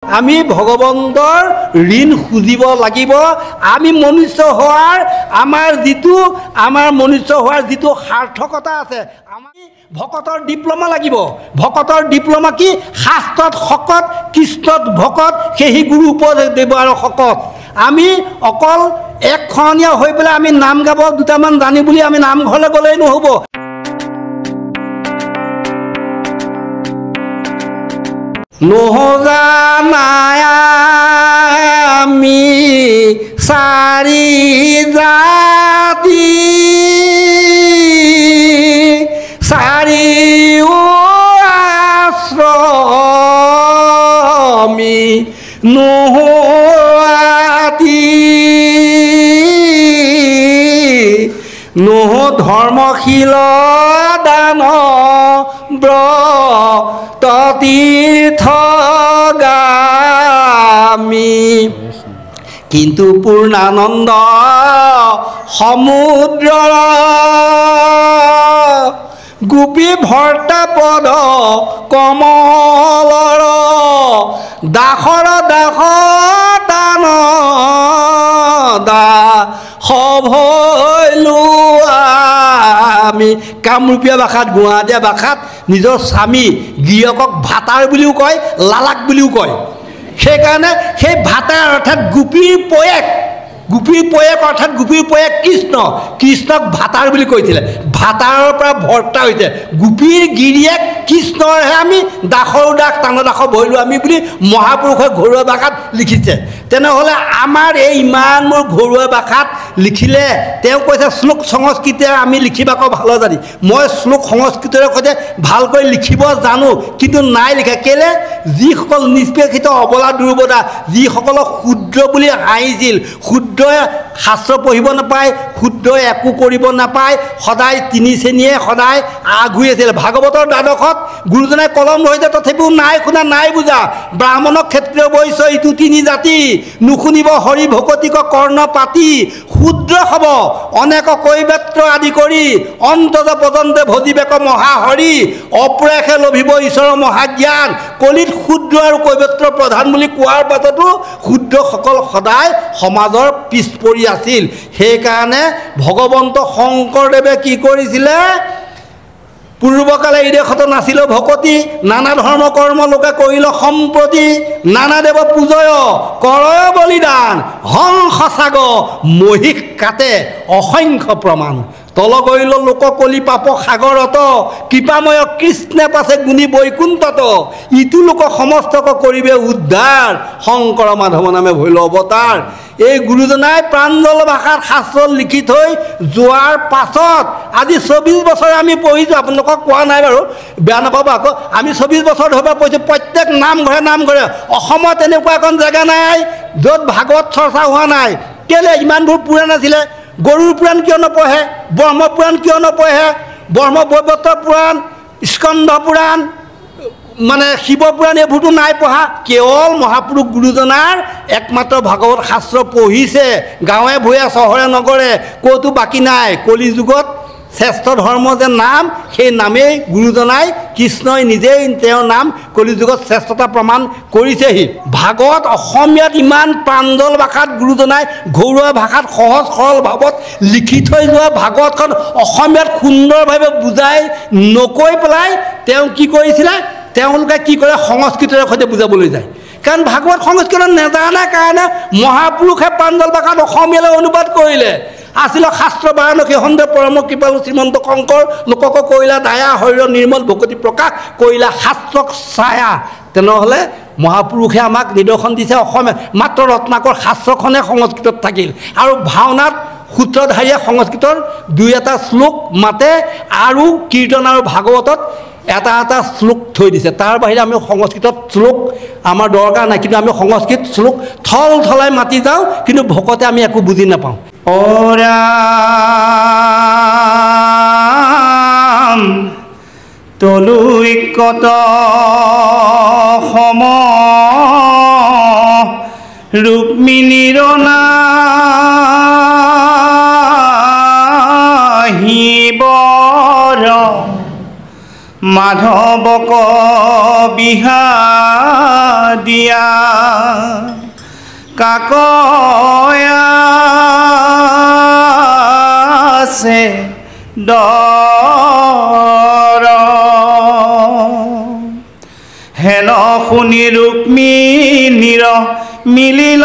আমি ভগৱন্তৰ ঋণ খুজিব লাগিব। আমি মনুষ্য হোৱাৰ আমাৰ মনুষ্য হোৱাৰ যিটো সাৰ্থকতা আছে, আমাৰ ভকতৰ ডিপ্ল'মা লাগিব। ভকতৰ ডিপ্ল'মা কি? শাস্ত্ৰত শকত, কৃষ্ণত ভকত, সেহি গুৰু উপদেৱ আৰু শকত। আমি অকল একখনীয়া হৈ পেলাই আমি নাম গাব দুটামান জানি বুলি আমি নামঘৰলৈ গ'লেই নহ'ব। নজানাই আমি চাৰি জাতি, চাৰিও আশ্ৰমি নোহোৱাতি, নোহ ধৰ্মশীল দান তীৰ্থগামী, কিন্তু পূৰ্ণানন্দ সমুদ্ৰৰ গোপী ভৰ্তা পদ কমলৰ দাসৰ দাস দান ভৈলো আমি। কামৰূপীয়া ভাষাত, গুৱাহাটীয়া ভাষাত নিজৰ স্বামী গিৰিয়কক ভাতাৰ বুলিও কয়, লালাক বুলিও কয়। সেইকাৰণে সেই ভাতাৰ অৰ্থাৎ গোপীৰ পয়েক, গোপীৰ পয়েক অৰ্থাৎ গোপীৰ পয়েক কৃষ্ণ, কৃষ্ণক ভাতাৰ বুলি কৈছিলে। ভাতাৰৰ পৰা ভৰ্তা হৈছে গোপীৰ গিৰিয়েক কৃষ্ণৰহে আমি দাসৰ দাস তানদাস ভৈলো আমি বুলি মহাপুৰুষে ঘৰুৱা ভাষাত লিখিছে। তেনেহ'লে আমাৰ এই ইমানবোৰ ঘৰুৱা ভাষাত লিখিলে, তেওঁ কৈছে শ্লোক সংস্কৃতিৰে আমি লিখিবাক ভাল জানি। মই শ্লোক সংস্কৃতিৰে সৈতে ভালকৈ লিখিব জানো, কিন্তু নাই লিখা। কেলে? যিসকল নিষ্পেষিত অবলা দুৰ্বলা, যিসকলক শুদ্ৰ বুলি হাঁহিছিল, শুদ্ৰই শাস্ত্ৰ পঢ়িব নাপায়, শুদ্ৰই একো কৰিব নাপায়, সদায় তিনি শ্ৰেণীয়ে সদায় আগুৰি আছিল। ভাগৱতৰ দ্বাদশত গুৰুজনাই কলম ৰৈছে, তথাপিও নাই শুনা নাই বুজা। ব্ৰাহ্মণক ক্ষত্ৰিয় বৈশ্য ইটো তিনি জাতি, নুশুনিব হৰি ভকতিক কৰ্ণ পাতি, শূদ্ৰ হব অনেক কৈবেত্ৰ আদি কৰি, অন্তজ পৰ্যন্তে ভজিবেক মহাহৰি, অপ্ৰয়াসে লভিব ঈশ্বৰৰ মহাজ্ঞান। কলিত শূদ্ৰ আৰু কৈবেত্ৰ প্ৰধান বুলি কোৱাৰ পাছতো শূদ্ৰসকল সদায় সমাজৰ পিছ পৰি আছিল। সেইকাৰণে ভগৱন্ত শংকৰদেৱে কি কৰিছিলে? পূৰ্বকালে এই দেশত নাছিল ভকতি, নানা ধৰ্ম কৰ্ম লোকে কৰিল সম্প্ৰতি, নানা দেৱ পূজয় কৰয় বলিদান, হংস সাগ মহিষ কাটে অসংখ্য প্ৰমাণ, তল গৈল লোক কলি পাপ সাগৰত, কৃপাময় কৃষ্ণে পাছে গুণী বৈকুণ্ঠত, ইটো লোক সমস্তক কৰিবে উদ্ধাৰ, শংকৰ মাধৱ নামে ভৈল অৱতাৰ। এই গুৰুজনাই প্ৰাঞ্জল ভাষাত শাস্ত্ৰ লিখি থৈ যোৱাৰ পাছত আজি 24 বছৰ আমি পঢ়িছোঁ। আপোনালোকক কোৱা নাই বাৰু, বেয়া নাপাব আকৌ। আমি 24 বছৰ ধৰি পঢ়িছোঁ প্ৰত্যেক নামঘৰে। অসমত এনেকুৱা এখন জেগা নাই য'ত ভাগৱত চৰ্চা হোৱা নাই। কেলে? ইমানবোৰ পুৰাণ আছিলে। গৰুৰ পুৰাণ কিয় নপঢ়ে? ব্ৰহ্মপুৰাণ কিয় নপঢ়ে? ব্ৰহ্মবৈৱৰ্ত পুৰাণ, স্কন্ধ পুৰাণ, মানে শিৱ পুৰাণ, এইবোৰতো নাই পঢ়া। কেৱল মহাপুৰুষ গুৰুজনাৰ একমাত্ৰ ভাগৱত শাস্ত্ৰ পঢ়িছে। গাঁৱে ভূঞে চহৰে নগৰে ক'তো বাকী নাই। কলি যুগত শ্ৰেষ্ঠ ধৰ্ম যে নাম, সেই নামেই গুৰুজনাই কৃষ্ণই নিজেই তেওঁৰ নাম কলি যুগত শ্ৰেষ্ঠতা প্ৰমাণ কৰিছেহি। ভাগৱত অসমীয়াত ইমান প্ৰাঞ্জল ভাষাত গুৰুজনাই ঘৰুৱা ভাষাত সহজ সৰল ভাৱত লিখি থৈ যোৱা ভাগৱতখন অসমীয়াত সুন্দৰভাৱে বুজাই নকৈ পেলাই তেওঁ কি কৰিছিলে? তেওঁলোকে কি কৰে? সংস্কৃতৰ সৈতে বুজাবলৈ যায়। কাৰণ ভাগৱত সংস্কৃত নেজানে কাৰণে মহাপুৰুষে প্ৰাঞ্জল ভাষাত অসমীয়ালৈ অনুবাদ কৰিলে। আছিল শাস্ত্ৰ বাৰাণসী সন্দেহ পৰম কৃপালু শ্ৰীমন্ত শংকৰ, লোকক কৰিলা দায়া শৰীৰ নিৰ্মল ভকতি প্ৰকাশ কৰিলা শাস্ত্ৰক ছায়া। তেনেহ'লে মহাপুৰুষে আমাক নিদৰ্শন দিছে। অসমীয়া মাত্ৰ ৰত্নাকৰ শাস্ত্ৰখনে সংস্কৃতত থাকিল, আৰু ভাওনাত সূত্ৰধাৰীয়ে সংস্কৃতৰ 2-এটা শ্লোক মাতে, আৰু কীৰ্তন আৰু ভাগৱতত এটা শ্লোক থৈ দিছে। তাৰ বাহিৰে আমি সংস্কৃতত শ্লোক আমাৰ দৰকাৰ নাই, কিন্তু আমি সংস্কৃত শ্লোক থলাই মাতি যাওঁ, কিন্তু ভকতে আমি একো বুজি নাপাওঁ। অৰাম তলুইকত সম ৰুক্মিণীৰ নাহিবৰ মাধৱক বিহাৰ দিয়া কাকয়াছে দৰ হেন শুনি ৰুক্মিণীৰ মিলিল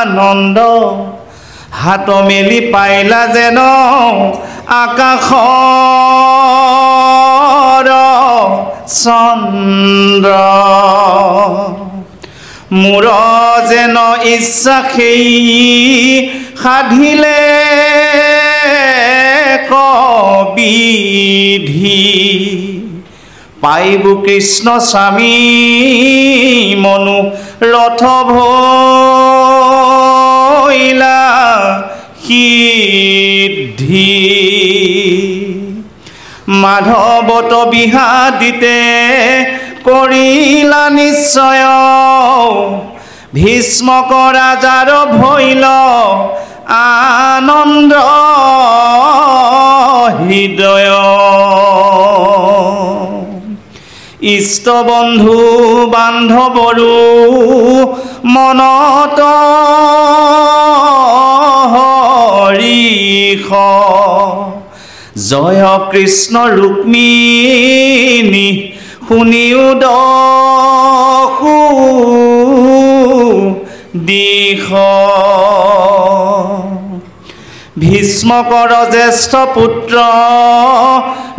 আনন্দ হাত মেলি পাইলা যেন আকাশৰ চন্দ্ৰ মোৰ যেন ইচ্ছা সেই সাধিলে কবিধি পাইব কৃষ্ণ স্বামী মনু ৰথ ভৈলা সিদ্ধি মাধৱত বিহাদিতে কৰিলা নিশ্চয় ভীষ্মক ৰাজাৰ ভৈল আনন্দ হৃদয় ইষ্ট বন্ধু বান্ধৱৰো মনত হৰিষ জয় কৃষ্ণ ৰুক্মিণী শুনিও দহু দিশ ভীষ্মকৰ জ্যেষ্ঠ পুত্ৰ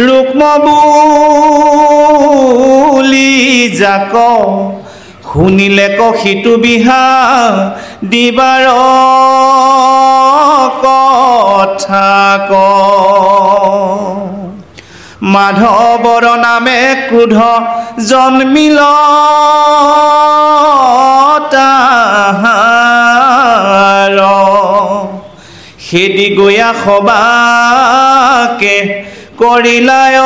ৰুক্ম বুলি যাক শুনিলে কহিতু বিহা দিবাৰ কথা ক মাধৱৰ নামে ক্ৰোধ জন্মিল তাহাৰ খেদি গয়া সবাকে কৰিলায়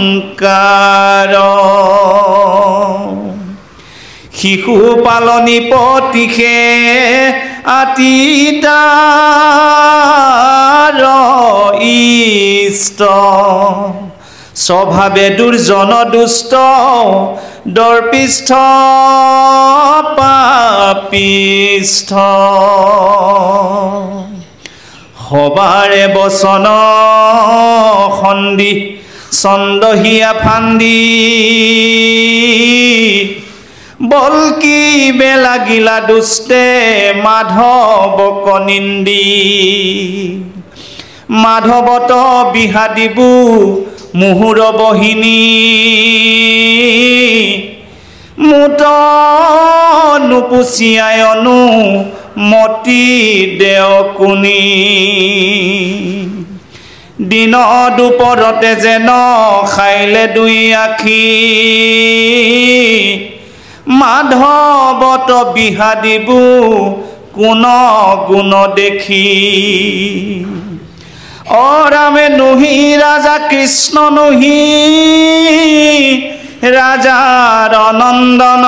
অহংকাৰ শিশু পালনী পতিষে আতিতাৰ ইষ্ট স্বভাৱে দুৰ্জন দুষ্ট দৰ্পিষ্ঠ পাপিষ্ঠ সবাৰে বচন সন্ধি চন্দহিয়া ফান্দি বলকি বেলাগিলা দুষ্টে মাধৱক নিন্দি মাধৱত বিহাদিবু মুহুৰ বহিনী মুত নুপুচিয়ায়নো মতি দেওকুনি দিন দুপৰতে যেন খাইলে দুই আখি মাধৱত বিহাদিবু কোন গুণ দেখি অৰামে নুহি ৰাজা কৃষ্ণ নুহি ৰাজাৰ নন্দন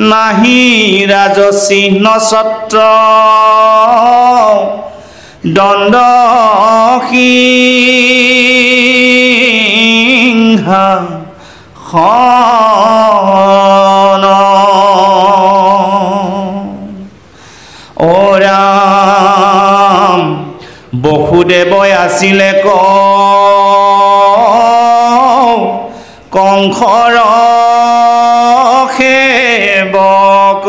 নাহি ৰাজচিহ্ন ছত্ৰ দণ্ড সিংহাসন ও ৰাম বসুদেৱই আছিলে কংসৰ সেৱক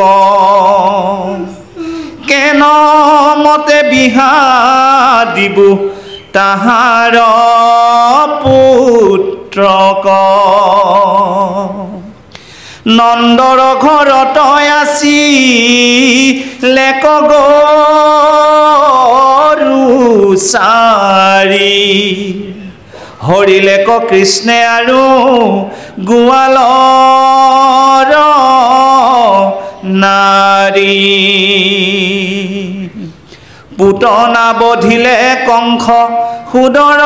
কেন মতে বিহাদিবু তাহাৰ পুত্ৰক নন্দৰ ঘৰত আছি লেক গৰু চাৰি হৰিলেক কৃষ্ণে আৰু গোৱালৰ নাৰী পুতনা বধিলে কংস সুদৰ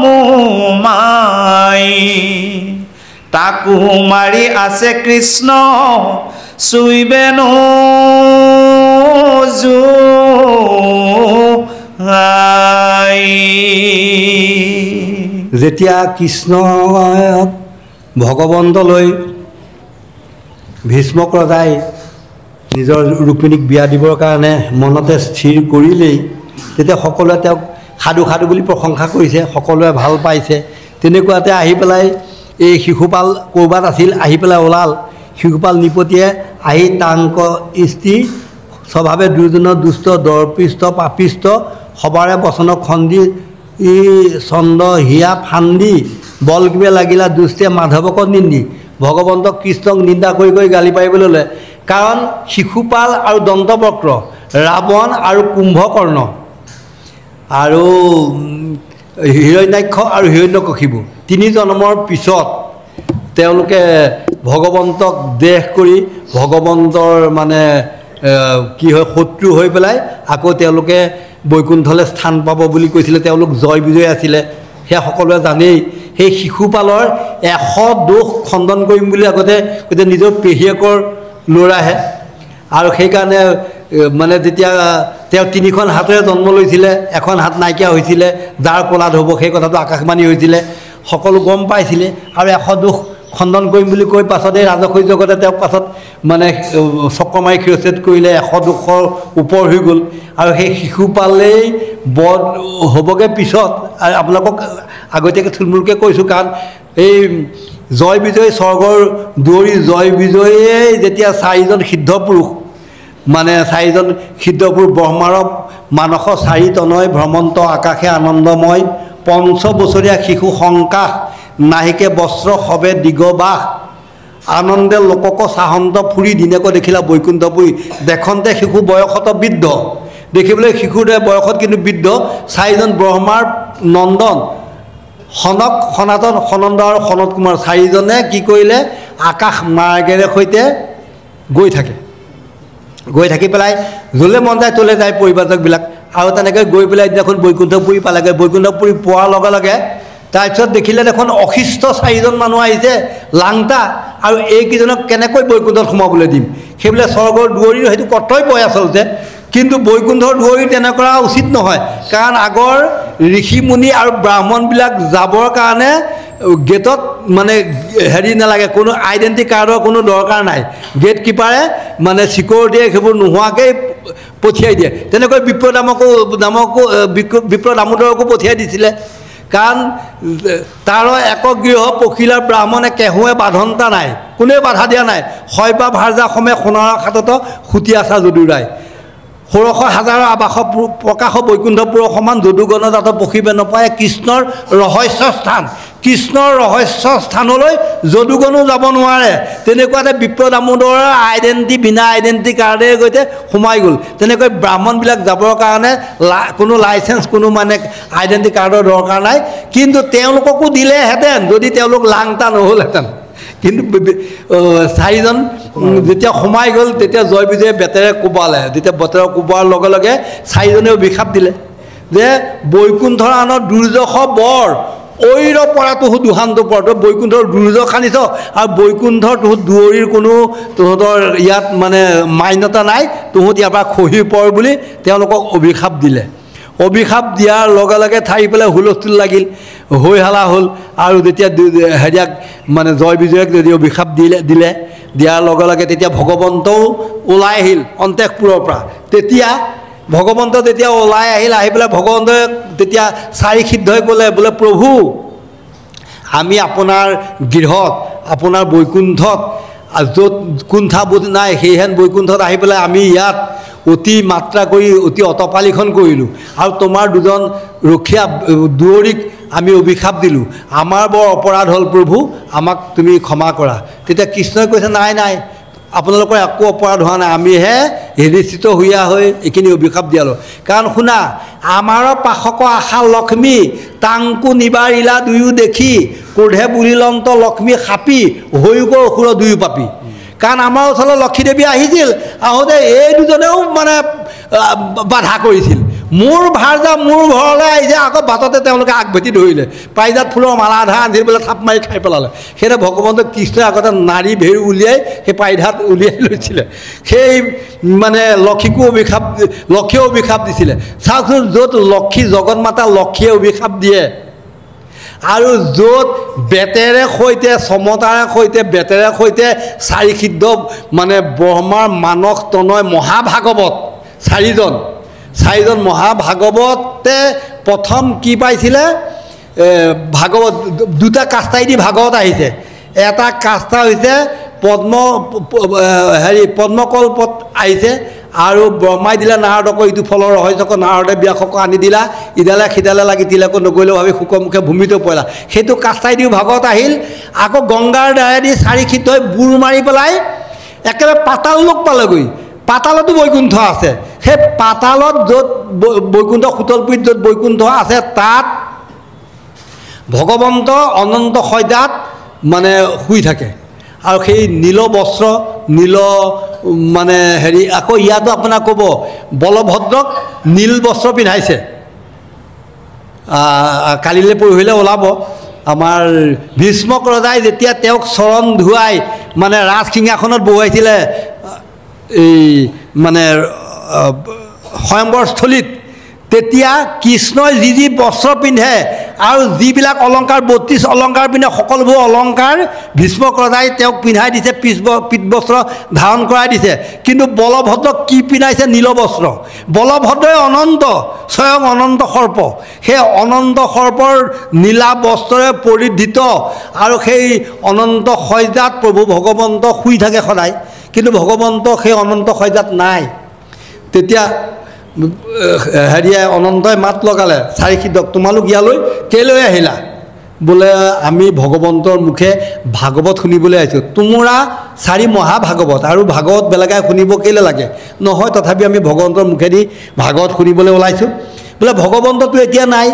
মোমাই তাকো মাৰি আছে কৃষ্ণ চুইবেনো যেতিয়া কৃষ্ণ ভগৱন্তলৈ ভীষ্মক ৰজাই নিজৰ ৰুক্মিণীক বিয়া দিবৰ কাৰণে মনতে স্থিৰ কৰিলেই তেতিয়া সকলোৱে তেওঁক সাধু সাধু বুলি প্ৰশংসা কৰিছে, সকলোৱে ভাল পাইছে। তেনেকুৱাতে আহি পেলাই এই শিশুপাল ক'ৰবাত আছিল, আহি পেলাই ওলাল। শিশুপাল নিপতীয়ে আহি তাংক স্ত্ৰী স্বভাৱে দুৰ্জনৰ দুষ্ট দৰ্পিষ্ট পাপিষ্ট সবাৰে বচনক খন্দি চন্দ হিয়া ফান্দি বল কিবা লাগিলা দুষ্টে মাধৱক নিন্দি ভগৱন্তক কৃষ্ণক নিন্দা কৰি কৰি গালি পাৰিবলৈ ল'লে। কাৰণ শিশুপাল আৰু দন্তবক্ৰ, ৰাৱণ আৰু কুম্ভকৰ্ণ আৰু হিৰণ্যাক্ষ আৰু হিৰণ্যকশিপু তিনি জন্মৰ পিছত তেওঁলোকে ভগৱন্তক দেশ কৰি ভগৱন্তৰ মানে কি হয় শত্ৰু হৈ পেলাই আকৌ তেওঁলোকে বৈকুণ্ঠলৈ স্থান পাব বুলি কৈছিলে। তেওঁলোক জয় বিজয় আছিলে, সেয়া সকলোৱে জানেই। সেই শিশুপালৰ 100 দোষ খণ্ডন কৰিম বুলি আগতে নিজৰ পেহীয়েকৰ ল'ৰাহে। আৰু সেইকাৰণে মানে যেতিয়া তেওঁ 3খন হাতেৰে জন্ম লৈছিলে, এখন হাত নাইকিয়া হৈছিলে, যাৰ কলাত হ'ব সেই কথাটো আকাশবাণী হৈছিলে, সকলো গম পাইছিলে। আৰু 100 দোষ খণ্ডন কৰিম বুলি কৈ পাছত এই ৰাজসৈ জগতে তেওঁক পাছত মানে চক্ৰ মাৰি শিৰচ্ছেদ কৰিলে, 100 দোষৰ ওপৰ হৈ গ'ল। আৰু সেই শিশুপালেই বধ হ'বগৈ পিছত। আৰু আপোনালোকক আগতীয়াকৈ থুলমূলকৈ কৈছোঁ, কাৰণ এই জয় বিজয় স্বৰ্গৰ দুৱৰী জয় বিজয়ে যেতিয়া 4জন সিদ্ধ পুৰুষ মানে 4জন সিদ্ধ পুৰুষ ব্ৰহ্মাৰ মানস 4 তনয় ভ্ৰমন্ত আকাশে আনন্দময় 5 বছৰীয়া শিশু সংকাশ নাহিকে বস্ত্ৰ সবে দিগবাস আনন্দে লোকক চাহন্ত ফুৰি দিনেকৈ দেখিলা বৈকুণ্ঠপুৰী দেখনতে শিশু বয়সত বৃদ্ধ। দেখিবলৈ শিশুৰ বয়সত কিন্তু বৃদ্ধ। 4জন ব্ৰহ্মাৰ নন্দন সনক সনাতন সনন্দ আৰু সনত কুমাৰ 4জনে কি কৰিলে আকাশ মাৰ্গেৰে সৈতে গৈ থাকি পেলাই য'লে মন যায় ত'লে যায় পৰিবাৰকবিলাক। আৰু তেনেকৈ গৈ পেলাই দেখোন বৈকুণ্ঠপুৰী পালেগৈ। বৈকুণ্ঠপুৰী পোৱাৰ লগে লগে তাৰপিছত দেখিলে দেখোন অশিষ্ট 4জন মানুহ আহিছে লাংটা। আৰু এইকেইজনক কেনেকৈ বৈকুণ্ঠত সোমাবলৈ দিম, সেইবোলে স্বৰ্গৰ দুৱৰীৰ সেইটো কৰ্তব্যই আচলতে। কিন্তু বৈকুণ্ঠৰ দুৱৰী তেনে কৰা উচিত নহয়, কাৰণ আগৰ ঋষিমুনি আৰু ব্ৰাহ্মণবিলাক যাবৰ কাৰণে গেটত মানে হেৰি নালাগে, কোনো আইডেণ্টি কাৰ্ডৰ কোনো দৰকাৰ নাই। গেট কিপাৰে মানে চিকিউৰিটিয়ে সেইবোৰ নোহোৱাকৈ পঠিয়াই দিয়ে। তেনেকৈ বিপ্ৰ দামোদৰকো পঠিয়াই দিছিলে, কাৰণ তাৰ একগৃহ পখিলাৰ ব্ৰাহ্মণে কেহুৱে বাধনতা নাই, কোনেও বাধা দিয়া নাই। শৈবা ভাৰ্যা সমে সোণৰ খাটত সুতি আছা যদুৰাই 16 হাজাৰৰ আৱাস প্ৰকাশ বৈকুণ্ঠপুৰৰ সমান যদুগণ তাত পখিবে নপায় কৃষ্ণৰ ৰহস্য স্থান। কৃষ্ণৰ ৰহস্য স্থানলৈ যদুগণো যাব নোৱাৰে। তেনেকুৱাতে বিপ্ৰ দামোদৰৰ বিনা আইডেণ্টি কাৰ্ডেৰে গৈতে সোমাই গ'ল। তেনেকৈ ব্ৰাহ্মণবিলাক যাবৰ কাৰণে কোনো লাইচেঞ্চ কোনো মানে আইডেণ্টি কাৰ্ডৰ দৰকাৰ নাই। কিন্তু তেওঁলোককো দিলেহেঁতেন যদি তেওঁলোক লাংটা নহ'লহেঁতেন। কিন্তু 4জন যেতিয়া সোমাই গ'ল তেতিয়া জয় বিজয়ে বেতেৰে কোবালে। যেতিয়া বেতেৰে কোবোৱাৰ লগে লগে 4জনে অভিশাপ দিলে যে বৈকুণ্ঠৰ আনত দুৰ্যশ বৰ ঐৰ পৰা তোহো দুহান্ত পৰ। তই বৈকুণ্ঠৰ দুৰ্যশ আনিছ আৰু বৈকুণ্ঠৰ তোহোঁ দুৱৰীৰ কোনো তহঁতৰ ইয়াত মানে মান্যতা নাই, তোহোঁ ইয়াৰ পৰা খহি পৰ বুলি তেওঁলোকক অভিশাপ দিলে। অভিশাপ দিয়াৰ লগে লগে ঠাই পেলাই হুলস্থুল লাগিল, হৈ হালা হ'ল। আৰু যেতিয়া হেৰিয়াক মানে জয় বিজয়ক যদি অভিশাপ দিয়াৰ লগে লগে তেতিয়া ভগৱন্তও ওলাই আহিল অন্তঃপুৰৰ পৰা। তেতিয়া ভগৱন্ত যেতিয়া ওলাই আহিল, আহি পেলাই ভগৱন্তই তেতিয়া 4 সিদ্ধই ক'লে, বোলে প্ৰভু আমি আপোনাৰ গৃহত আপোনাৰ বৈকুণ্ঠত য'ত কুণ্ঠাবোধ নাই সেইহেন বৈকুণ্ঠত আহি পেলাই আমি ইয়াত অতি মাত্ৰা কৰি অতি অতপালিখন কৰিলোঁ আৰু তোমাৰ 2জন ৰখীয়া দুৱৰীক আমি অভিশাপ দিলোঁ। আমাৰ বৰ অপৰাধ হ'ল প্ৰভু, আমাক তুমি ক্ষমা কৰা। তেতিয়া কৃষ্ণই কৈছে নাই নাই, আপোনালোকৰ একো অপৰাধ হোৱা নাই, আমিহে হেৰিচিত হৈয়া হৈ এইখিনি অভিশাপ দিয়ালোঁ। কাৰণ শুনা, আমাৰ পাশক আশা লক্ষ্মী তাংকু নিবাৰিলা দুয়ো দেখি ক্ৰোধে বুলিলন্ত লক্ষ্মী সাপি হৈক অসুৰ দুয়ো পাপি। কাৰণ আমাৰ ওচৰলৈ লক্ষী দেৱী আহিছিল, আহোঁতে এই 2জনেও মানে বাধা কৰিছিল। মোৰ ভাৰ্যা মোৰ ঘৰলৈ আহিছে, আকৌ বাটতে তেওঁলোকে আগভেটি ধৰিলে, পাৰিজাত ফুলৰ মালা আধা আন্ধি বোলে থাপ মাৰি খাই পেলালে। সেইটা ভগৱন্ত কৃষ্ণই আগতে নাৰী ভেৰু উলিয়াই সেই পাৰিধাত উলিয়াই লৈছিলে। সেই মানে লক্ষীকো লক্ষীয়ে অভিশাপ দিছিলে। চাওকচোন, য'ত লক্ষী জগত মাতা লক্ষীয়ে অভিশাপ দিয়ে আৰু য'ত বেতেৰে সৈতে চমতাৰে সৈতে বেতেৰে সৈতে চাৰিসিদ্ধ মানে ব্ৰহ্মাৰ মানস তনয় মহাভাগৱত চাৰিজন মহাভাগৱতে প্ৰথম কি পাইছিলে? ভাগৱত দুটা কাষ্টাই দি ভাগৱত আহিছে। এটা কাষ্টা হৈছে পদ্মকল্পত আহিছে আৰু ব্ৰহ্মাই দিলে নাৰদক ইটো ফলৰ ৰহস্যক নাৰদে ব্যাসক আনি দিলা, ইডালে সিডালে লাগি তিলকো নগৈলেও ভাবি শুকমুখে ভূমিত পৰিলা। সেইটো কাষ্টাই দিও ভাগৱত আহিল। আকৌ গংগাৰ দ্বাৰেদি চাৰিসিদ্ধ হৈ বুৰ মাৰি পেলাই একেবাৰে পাতাল লোক পালেগৈ। পাতালতো বৈকুণ্ঠ আছে। সেই পাতালত য'ত বৈকুণ্ঠ সুতলপুৰীত য'ত বৈকুণ্ঠ আছে, তাত ভগৱন্ত অনন্ত সজ্জাত মানে শুই থাকে। আৰু সেই নীল বস্ত্ৰ নীল মানে হেৰি, আকৌ ইয়াতো আপোনাক ক'ব বলভদ্ৰক নীল বস্ত্ৰ পিন্ধাইছে। কালিলৈ পৰহিলৈ ওলাব। আমাৰ ভীষ্মক ৰজাই যেতিয়া তেওঁক চৰণ ধুৱাই মানে ৰাজসিংহাসনত বহুৱাইছিলে এই মানে স্বয়ম্বৰস্থলীত, তেতিয়া কৃষ্ণই যি বস্ত্ৰ পিন্ধে আৰু যিবিলাক অলংকাৰ 32 অলংকাৰ পিন্ধে, সকলোবোৰ অলংকাৰ ভীষ্মক ৰজাই তেওঁক পিন্ধাই দিছে, পিতবস্ত্ৰ ধাৰণ কৰাই দিছে। কিন্তু বলভদ্ৰক কি পিন্ধাইছে? নীল বস্ত্ৰ। বলভদ্ৰই অনন্ত, স্বয়ং অনন্ত সৰ্প। সেই অনন্ত সৰ্পৰ নীলা বস্ত্ৰৰে পৰিধৃত আৰু সেই অনন্ত সজ্জাত প্ৰভু ভগৱন্ত শুই থাকে সদায়। কিন্তু ভগৱন্ত সেই অনন্ত সজ্জাত নাই। তেতিয়া হেৰিয়ে অনন্তই মাত লগালে চাৰিসিদ্ধক, তোমালোক ইয়ালৈ কেলৈ আহিলা? বোলে আমি ভগৱন্তৰ মুখে ভাগৱত শুনিবলৈ আহিছোঁ। তোমোৰা 4 মহাভাগৱত আৰু ভাগৱত বেলেগে শুনিব কেলৈ লাগে? নহয়, তথাপি আমি ভগৱন্তৰ মুখেদি ভাগৱত শুনিবলৈ ওলাইছোঁ। বোলে ভগৱন্তটো এতিয়া নাই,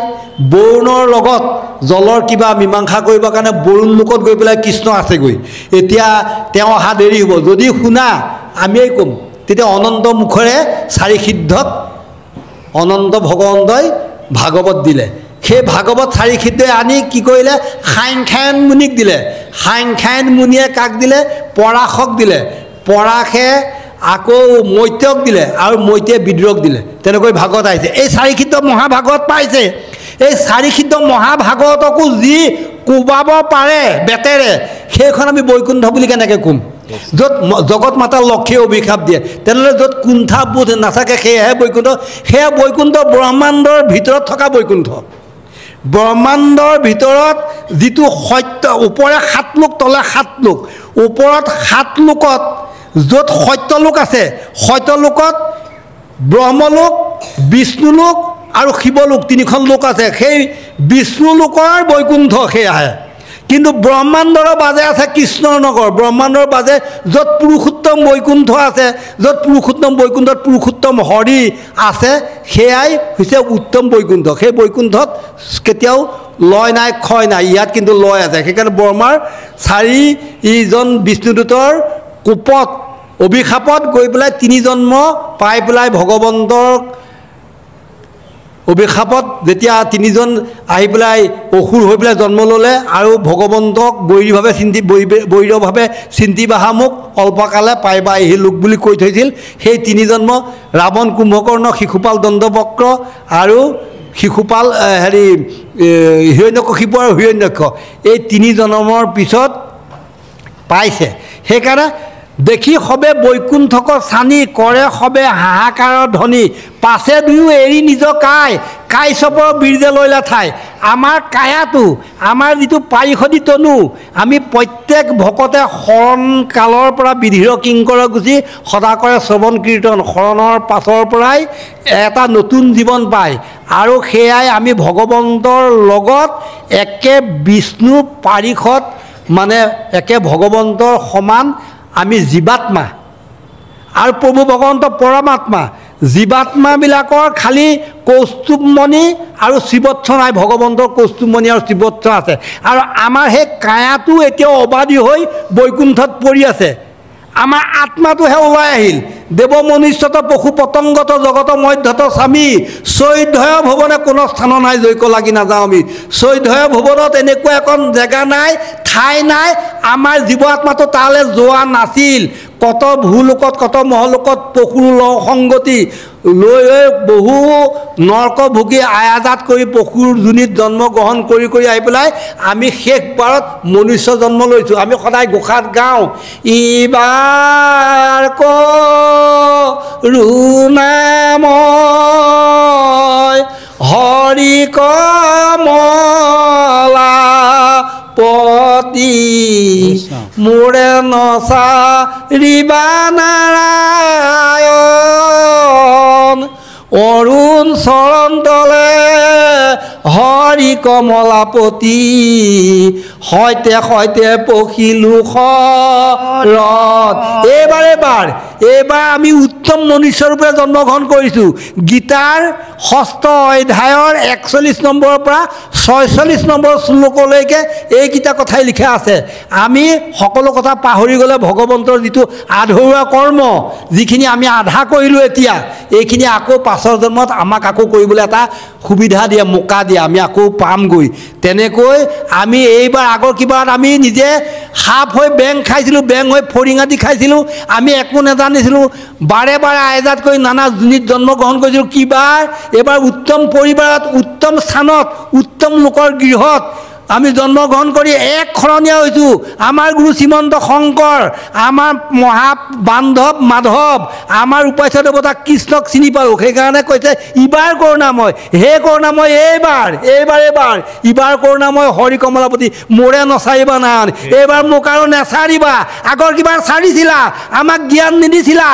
বৰুণৰ লগত জলৰ কিবা মীমাংসা কৰিবৰ কাৰণে বৰুণ লোকত গৈ পেলাই কৃষ্ণ আছেগৈ। এতিয়া তেওঁ অহা দেৰি হ'ব। যদি শুনা আমিয়েই ক'ম। তেতিয়া অনন্ত মুখৰে চাৰিসিদ্ধক অনন্ত ভগৱন্তই ভাগৱত দিলে। সেই ভাগৱত চাৰিসিদ্ধই আনি কি কৰিলে? সাংখ্যায়ন মুনিক দিলে। সাংখ্যায়ন মুনিয়ে কাক দিলে? পৰাশক দিলে। পৰাশে আকৌ মৈত্ৰক দিলে আৰু মৈত্ৰে বিদ্ৰোহক দিলে। তেনেকৈ ভাগৱত আহিছে। এই চাৰিসিদ্ধ মহাভাগৱত পাইছে। এই চাৰিসিদ্ধ মহাভাগৱতকো যি কোবাব পাৰে বেতেৰে, সেইখন আমি বৈকুণ্ঠ বুলি কেনেকৈ ক'ম? য'ত জগত মাতা লক্ষীয়ে অভিশাপ দিয়ে, তেনেহ'লে য'ত কুণ্ঠা বোধ নাথাকে সেয়াহে বৈকুণ্ঠ। সেয়া বৈকুণ্ঠ ব্ৰহ্মাণ্ডৰ ভিতৰত থকা বৈকুণ্ঠ। ব্ৰহ্মাণ্ডৰ ভিতৰত যিটো সত্য, ওপৰে 7 লোক তলে 7 লোক, ওপৰত 7 লোকত য'ত সত্যলোক আছে, সত্যলোকত ব্ৰহ্মলোক, বিষ্ণুলোক আৰু শিৱলোক, 3খন লোক আছে। সেই বিষ্ণু লোকৰ বৈকুণ্ঠ সেয়াহে। কিন্তু ব্ৰহ্মাণ্ডৰ বাজে আছে কৃষ্ণৰ নগৰ। ব্ৰহ্মাণ্ডৰ বাজে য'ত পুৰুষোত্তম বৈকুণ্ঠ আছে, য'ত পুৰুষোত্তম বৈকুণ্ঠত পুৰুষোত্তম হৰি আছে, সেয়াই হৈছে উত্তম বৈকুণ্ঠ। সেই বৈকুণ্ঠত কেতিয়াও লয় নাই, ক্ষয় নাই। ইয়াত কিন্তু লয় আছে। সেইকাৰণে ব্ৰহ্মাৰ 4জন বিষ্ণুদূতৰ কোপত অভিশাপত গৈ পেলাই 3 জন্ম পাই পেলাই ভগৱন্তৰ অভিশাপত যেতিয়া 3জন আহি পেলাই অসুৰ হৈ পেলাই জন্ম ল'লে আৰু ভগৱন্তক বৈৰভাৱে চিন্তি বাহা মোক অল্পকালে পাইবা এই লোক বুলি কৈ থৈছিল। সেই 3 জন্ম ৰাৱণ, কুম্ভকৰ্ণ, শিশুপাল, দণ্ডবক্ৰ আৰু শিশুপাল হিৰণ্যকশিপু আৰু হিৰণ্যক্ষ, এই 3 জন্মৰ পিছত পাইছে। সেইকাৰণে দেখি সবে বৈকুণ্ঠক চানি কৰে সবে হাহাকাৰৰ ধ্বনি, পাছে দুয়ো এৰি নিজ কাই চপৰ বীৰ্যে লৈলা ঠাই। আমাৰ কায়াটো, আমাৰ যিটো পাৰিষদী তনু, আমি প্ৰত্যেক ভকতে শৰণ কালৰ পৰা বিধিৰ কিংকৰ গুচি সদা কৰে শ্ৰৱণ কীৰ্তন। শৰণৰ পাছৰ পৰাই এটা নতুন জীৱন পায় আৰু সেয়াই আমি ভগৱন্তৰ লগত একে বিষ্ণু পাৰিষদ, মানে একে ভগৱন্তৰ সমান আমি জীৱাত্মা আৰু প্ৰভু ভগৱন্ত পৰমাত্মা। জীৱাত্মাবিলাকৰ খালি কৌস্তুভমণি আৰু শিৱচ্ছ নাই, ভগৱন্তৰ কৌস্তুভমণি আৰু শিৱচ্ছ আছে। আৰু আমাৰ সেই কায়াটো এতিয়াও অবাধি হৈ বৈকুণ্ঠত পৰি আছে। আমাৰ আত্মাটোহে ওলাই আহিল। দেৱ মনুষ্যত পশু পতংগত জগত মধ্যত স্বামী চৈধ্যয় ভৱনে কোনো স্থান নাই জৈক লাগি নাযাওঁ আমি। চৈধ্যয় ভৱনত এনেকুৱা এখন জেগা নাই, ঠাই নাই আমাৰ জীৱ আত্মাটো তালৈ যোৱা নাছিল। কত ভূলোকত কত মহলোকত পশুৰ সংগতি লৈ বহু নৰক ভোগী আয়াজাত কৰি পশুৰ যোনিত জন্ম গ্ৰহণ কৰি আহি পেলাই আমি শেষবাৰত মনুষ্য জন্ম লৈছোঁ। আমি সদায় গোসাত গাওঁ, ইবাৰ ৰুণাময় হৰি কমলা পতি মোৰে নচাৰিবা নাৰায়ণ অৰুণ চৰণ তলে হৰি কমলাপতি সৈতে সৈতে পখিলো শৰৎ। এইবাৰ আমি উত্তম মনুষ্য ৰূপে জন্মগ্ৰহণ কৰিছোঁ। গীতাৰ 6ষ্ঠ অধ্যায়ৰ 41 নম্বৰৰ পৰা 46 নম্বৰ শ্লোকলৈকে এইকেইটা কথাই লিখা আছে। আমি সকলো কথা পাহৰি গ'লে ভগৱন্তৰ যিটো আধৰুৱা কৰ্ম, যিখিনি আমি আধা কৰিলোঁ এতিয়া, এইখিনি আকৌ পাছৰ জন্মত আমাক আকৌ কৰিবলৈ এটা সুবিধা দিয়ে, মোকা দিয়ে, আমি আকৌ পামগৈ। তেনেকৈ আমি এইবাৰ আগৰ কিবাত আমি নিজে সাপ হৈ বেং খাইছিলোঁ, বেং হৈ ফৰিঙা দি খাইছিলোঁ, আমি একো নাজানিছিলোঁ, বাৰে বাৰে আয়জাত কৰি নানা যোনিত জন্মগ্ৰহণ কৰিছিলোঁ। কিবাৰ এইবাৰ উত্তম পৰিবাৰত, উত্তম স্থানত, উত্তম লোকৰ গৃহত আমি জন্মগ্ৰহণ কৰি এক শৰণীয়া হৈছোঁ। আমাৰ গুৰু শ্ৰীমন্ত শংকৰ, আমাৰ মহা বান্ধৱ মাধৱ, আমাৰ উপাস্য দেৱতা কৃষ্ণক চিনি পালোঁ। সেইকাৰণে কৈছে ইবাৰ কৰোণাময়, হে কৰোণাময় ইবাৰ কৰোণাময় হৰি কমলাপতি মোৰে নচাৰিবা নাৰায়ণ। এইবাৰ মোক আৰু নেচাৰিবা। আগৰ কিবা চাৰিছিলা, আমাক জ্ঞান নিদিছিলা,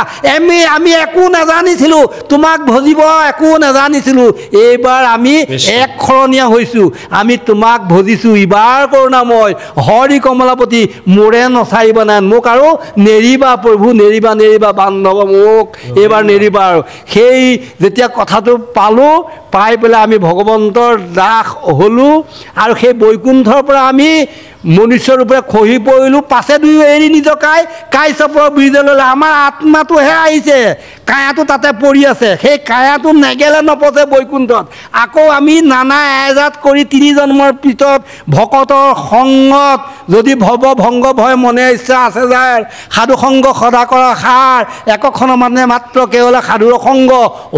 আমি একো নাজানিছিলোঁ, তোমাক ভজিব একো নাজানিছিলোঁ। এইবাৰ আমি এক শৰণীয়া হৈছোঁ, আমি তোমাক ভজিছোঁ। ইবাৰ কৰোণাময় হৰি কমলাপতি মোৰে নচাৰিবা নাৰায়ণ। মোক আৰু নেৰিবা প্ৰভু, নেৰিবা বান্ধৱ, মোক এইবাৰ নেৰিবা। আৰু সেই যেতিয়া কথাটো পালোঁ, পাই পেলাই আমি ভগৱন্তৰ দাস হ'লোঁ আৰু সেই বৈকুণ্ঠৰ পৰা আমি মনুষ্য ৰূপে খহি পৰিলোঁ। পাছে দুয়ো এৰি নিজৰ কাই চপৰ ব্ৰিজে ল'লে। আমাৰ আত্মাটোহে আহিছে, কায়াটো তাতে পৰি আছে। সেই কায়াটো নেগেলে নপচে বৈকুণ্ঠত। আকৌ আমি নানা আয়জাত কৰি 3 জন্মৰ পিছত ভকতৰ সংগত যদি ভৱ ভংগ ভয় মনে ইচ্ছা আছে যাৰ, সাধু সংগ সদা কৰা সাৰ, একখন মানে মাত্ৰ কেৱলে সাধুৰ সংগ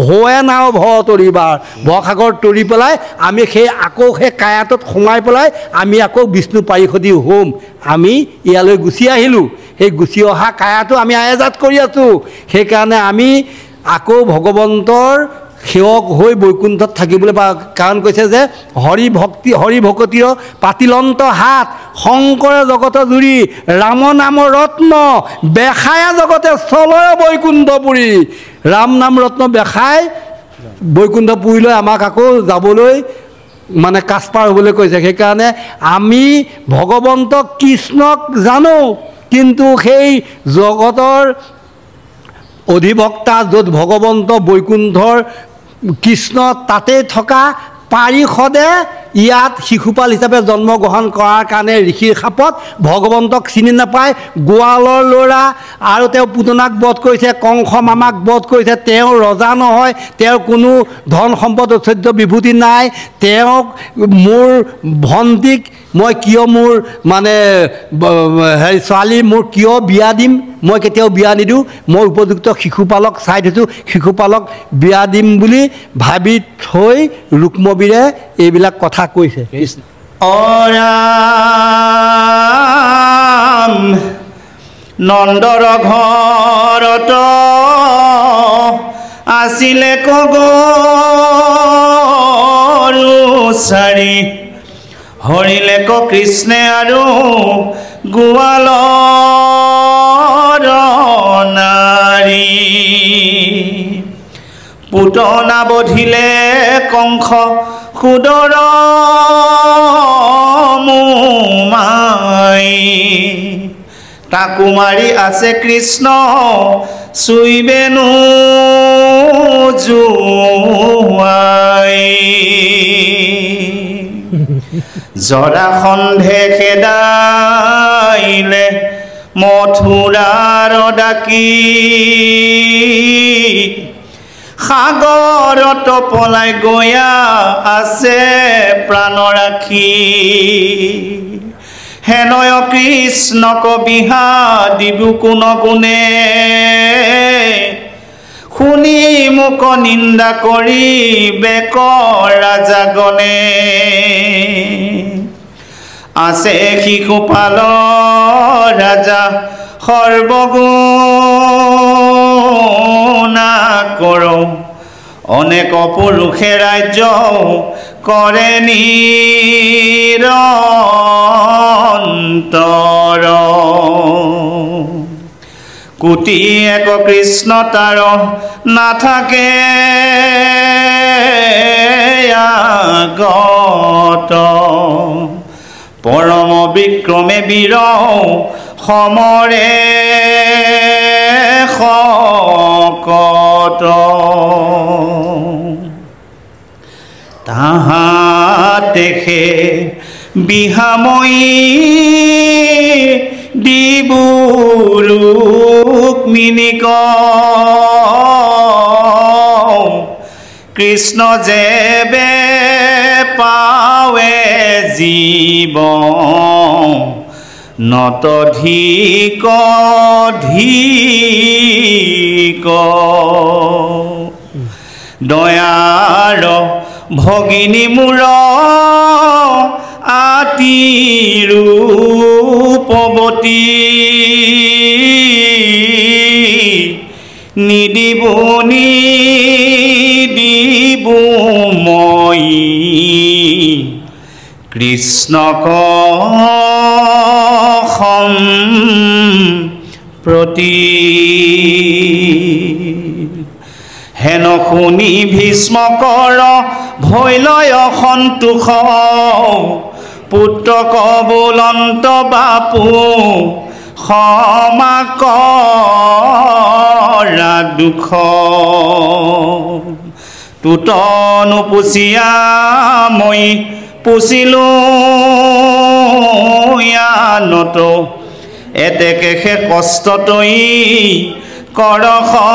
হোৱে নাও ভৱ তৰিবাৰ। ভৱসাগৰ তৰি পেলাই আমি আকৌ সেই কায়াটোত সোমাই পেলাই আমি আকৌ বিষ্ণু পাৰিষদী হ'ম। আমি ইয়ালৈ গুচি আহিলোঁ। সেই গুচি অহা কায়াটো আমি আয়জাত কৰি আছোঁ। সেইকাৰণে আমি আকৌ ভগৱন্তৰ সেৱক হৈ বৈকুণ্ঠত থাকিবলৈ পাওঁ। কাৰণ কৈছে যে হৰি ভকতিৰ পাতিলন্ত হাত, শংকৰে জগত জুৰি ৰাম নাম ৰত্ন বেখায়া জগতে চলয় বৈকুণ্ঠপুৰী। ৰাম নাম ৰত্ন বেখাই বৈকুণ্ঠপুৰীলৈ আমাক আকৌ যাবলৈ মানে কাছপাৰ হ'বলৈ কৈছে। সেইকাৰণে আমি ভগৱন্ত কৃষ্ণক জানো, কিন্তু সেই জগতৰ অধিভক্তা য'ত ভগৱন্ত বৈকুণ্ঠৰ কৃষ্ণ তাতে থকা পাৰিষদে ইয়াত শিশুপাল হিচাপে জন্মগ্ৰহণ কৰাৰ কাৰণে ঋষিৰ খাপত ভগৱন্তক চিনি নাপায়। গোৱালৰ ল'ৰা আৰু তেওঁ পুতনাক বধ কৰিছে, কংস মামাক বধ কৰিছে। তেওঁ ৰজা নহয়, তেওঁৰ কোনো ধন সম্পদ ঐশ্বৰ্য বিভূতি নাই। তেওঁক মোৰ ভণ্টিক মই কিয় মোৰ মানে ছোৱালী মোৰ কিয় বিয়া দিম, মই কেতিয়াও বিয়া নিদিওঁ, মই উপযুক্ত শিশুপালক চাই থৈছোঁ, শিশুপালক বিয়া দিম বুলি ভাবি থৈ ৰুক্মবীৰে এইবিলাক কথা কৈছে। অৰাম নন্দৰ ঘৰত আছিলে গৰু চাৰি, হৰিলে কৃষ্ণে আৰু গোৱালৰ নাৰী। পুতনা বধিলে কংস সুদৰ মোমাই, তাকো মাৰি আছে কৃষ্ণ চুইবেনো জোৱাই। জৰাসন্ধে খেদাইলে মথুৰাৰ ডাকি সাগৰত পলাই গয়া আছে প্ৰাণ ৰাখি হেনয় কৃষ্ণক বিহা দিবু কোন কোনে শুনি মোক নিন্দা কৰি বেক ৰাজাগণে আছে শিশুপাল ৰাজা সৰ্বগুণা কৰ অনেক পুৰুষে ৰাজ্য কৰে নিৰন্তৰ কোটি এক কৃষ্ণ তাৰ নাথাকে আগত পৰম বিক্ৰমে বীৰ সমৰে শকত তাহাতেহে বিহাময়ী দিবু ৰুক্মিণীক কৃষ্ণ যেবে পাৱে জীৱ নতধিক ধিক দয়াৰ ভগিনী মূৰ আতি ৰূপৱতী নিদিবু মই কৃষ্ণক সম্প্ৰতি হেন শুনি ভীষ্মকৰ ভৈলয় সন্তোষ পুত্ৰক বুলন্ত বাপু ক্ষমা কৰা দুখ তুতনো পুচিয়া মই পুচিলোঁ ইয়ানত এতেকে সে কষ্ট তই কৰ সমনত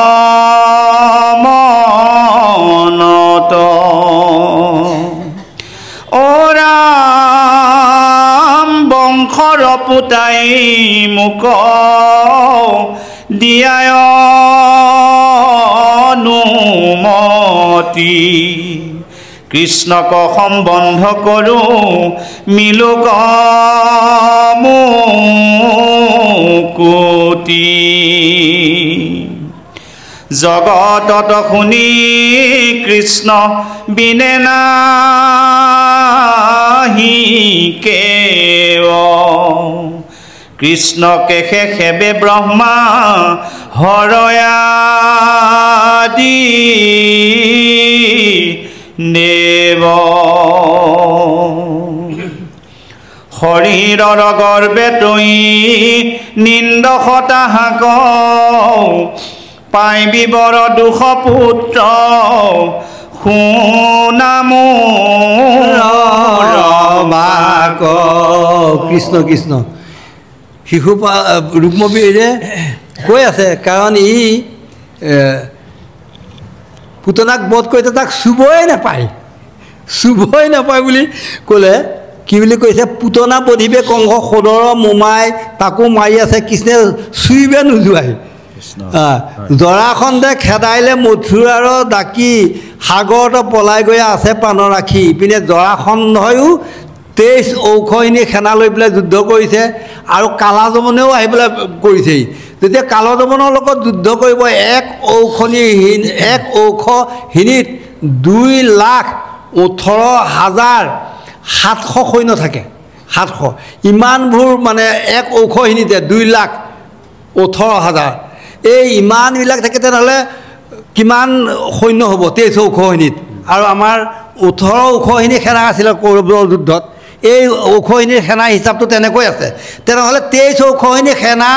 ৰাম বংশৰ পুতাই মোক দিয়ায় অনুমতি কৃষ্ণক সম্বন্ধ কৰোঁ মিলোক মুকুতি জগতত শুনি কৃষ্ণ বিনে নাহি কেৱ কৃষ্ণকে সেবে ব্ৰহ্মা হৰয়াদি নেব শৰীৰৰ গৰ্বে তই নিন্দসতা হাক পাইবি বৰ দুখ পুত্ৰ শুনামো ৰমাক কৃষ্ণ কৃষ্ণ শিশু ৰুক্মবীৰে কৈ আছে কাৰণ ই পুতনাক বধ কৰিছে তাক চুবই নাপায় বুলি ক'লে কি বুলি কৈছে পুতনা বধিবে কংস সদৰ মোমাই তাকো মাৰি আছে কৃষ্ণে চুইবে নোযোৱাই জৰাখণ্ডে খেদাইলে মথুৰাৰ ডাকি সাগৰত পলাই গৈ আছে প্ৰাণ ৰাখি ইপিনে জৰাখণ্ডয়ো 23 ঔষধি সেনা লৈ পেলাই যুদ্ধ কৰিছে আৰু কালাদমনেও আহি পেলাই কৰিছেই যেতিয়া কালদমনৰ লগত যুদ্ধ কৰিব এক ঔষধিনীত 2,18,700 সৈন্য থাকে 700 ইমানবোৰ মানে এক ঔষধিনীতে 2,18,000 এই ইমানবিলাক থাকে তেনেহ'লে কিমান সৈন্য হ'ব 23 ঔষধিনীত আৰু আমাৰ 18 ঔষধিনী সেনা আছিল কৌৰৱৰ যুদ্ধত এই ঔষধিনীৰ সেনা হিচাপটো তেনেকৈ আছে তেনেহ'লে 23 ঔষধিনী সেনা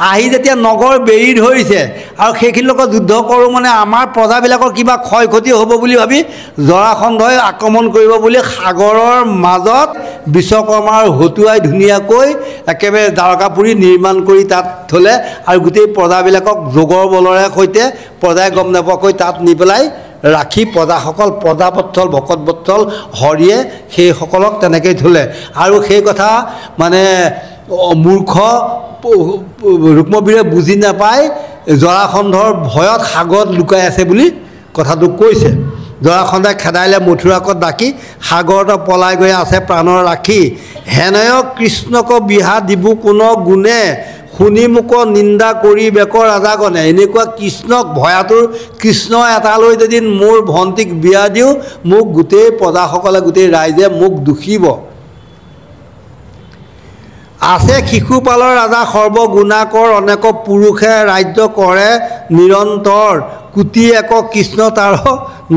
আহি যেতিয়া নগৰ বেৰি ধৰিছে আৰু সেইখিনিৰ লগত যুদ্ধ কৰোঁ মানে আমাৰ প্ৰজাবিলাকৰ কিবা ক্ষয় ক্ষতি হ'ব বুলি ভাবি জৰাখণ্ডই আক্ৰমণ কৰিব বুলি সাগৰৰ মাজত বিশ্বকৰ্মাৰ হতুৱাই ধুনীয়াকৈ একেবাৰে দ্বাৰকাপুৰী নিৰ্মাণ কৰি তাত থ'লে আৰু গোটেই প্ৰজাবিলাকক যোগৰ বলৰে সৈতে প্ৰজাই গম নাপোৱাকৈ তাত নি পেলাই ৰাখি প্ৰজাসকল প্ৰজাবৎসল ভকতবৎসল হৰিয়ে সেইসকলক তেনেকৈ থ'লে আৰু সেই কথা মানে মূৰ্খ ৰুক্মবীৰে বুজি নাপায় জৰাসন্ধৰ ভয়ত সাগৰত লুকাই আছে বুলি কথাটো কৈছে জৰাসন্ধে খেদাইলে মথুৰাকত ডাকি সাগৰত পলাই গৈ আছে প্ৰাণৰ ৰাখি হেনয় কৃষ্ণক বিহা দিবু কোন গুণে শুনি মোক নিন্দা কৰি বেকৰ ৰাজাগণে এনেকুৱা কৃষ্ণক ভয়াতুৰ কৃষ্ণ এটালৈ যদি মোৰ ভণ্টিক বিয়া দিওঁ মোক গোটেই প্ৰজাসকলে গোটেই ৰাইজে মোক দুখিব আছে শিশুপালৰ ৰাজা সৰ্বগুণাকৰ অনেক পুৰুষে ৰাজ্য কৰে নিৰন্তৰ কোটি এক কৃষ্ণ তাৰ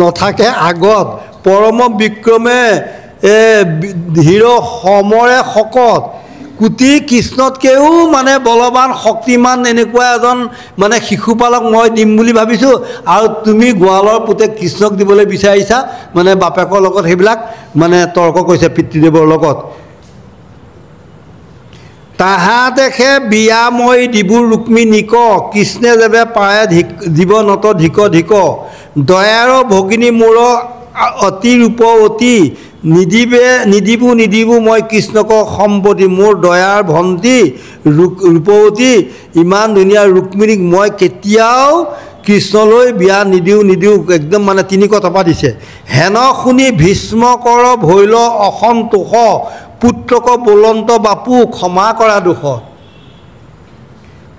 নথাকে আগত পৰম বিক্ৰমে ধীৰ সমৰে শকত কোটি কৃষ্ণতকৈও মানে বলৱান শক্তিমান এনেকুৱা এজন মানে শিশুপালক মই দিম বুলি ভাবিছোঁ আৰু তুমি গোৱালৰ পুতে কৃষ্ণক দিবলৈ বিচাৰিছা মানে বাপেকৰ লগত সেইবিলাক মানে তৰ্ক কৰিছে পিতৃদেৱৰ লগত তাহাঁতেহে বিয়া মই দিবু ৰুক্মিণীক কৃষ্ণে যেবে পাৰে দিব নত ধিক ধিক দয়াৰ ভগিনী মোৰ অতি ৰূপ অতি নিদিবু মই কৃষ্ণক সম্পত্তি মোৰ দয়াৰ ভণ্টি ৰূপৱতী ইমান ধুনীয়া ৰুক্মিণীক মই কেতিয়াও কৃষ্ণলৈ বিয়া নিদিওঁ একদম মানে 300 টকা দিছে হেন শুনি ভীষ্মকৰ ভৈল অসন্তোষ পুত্ৰক বলন্ত বাপু ক্ষমা কৰা দুখ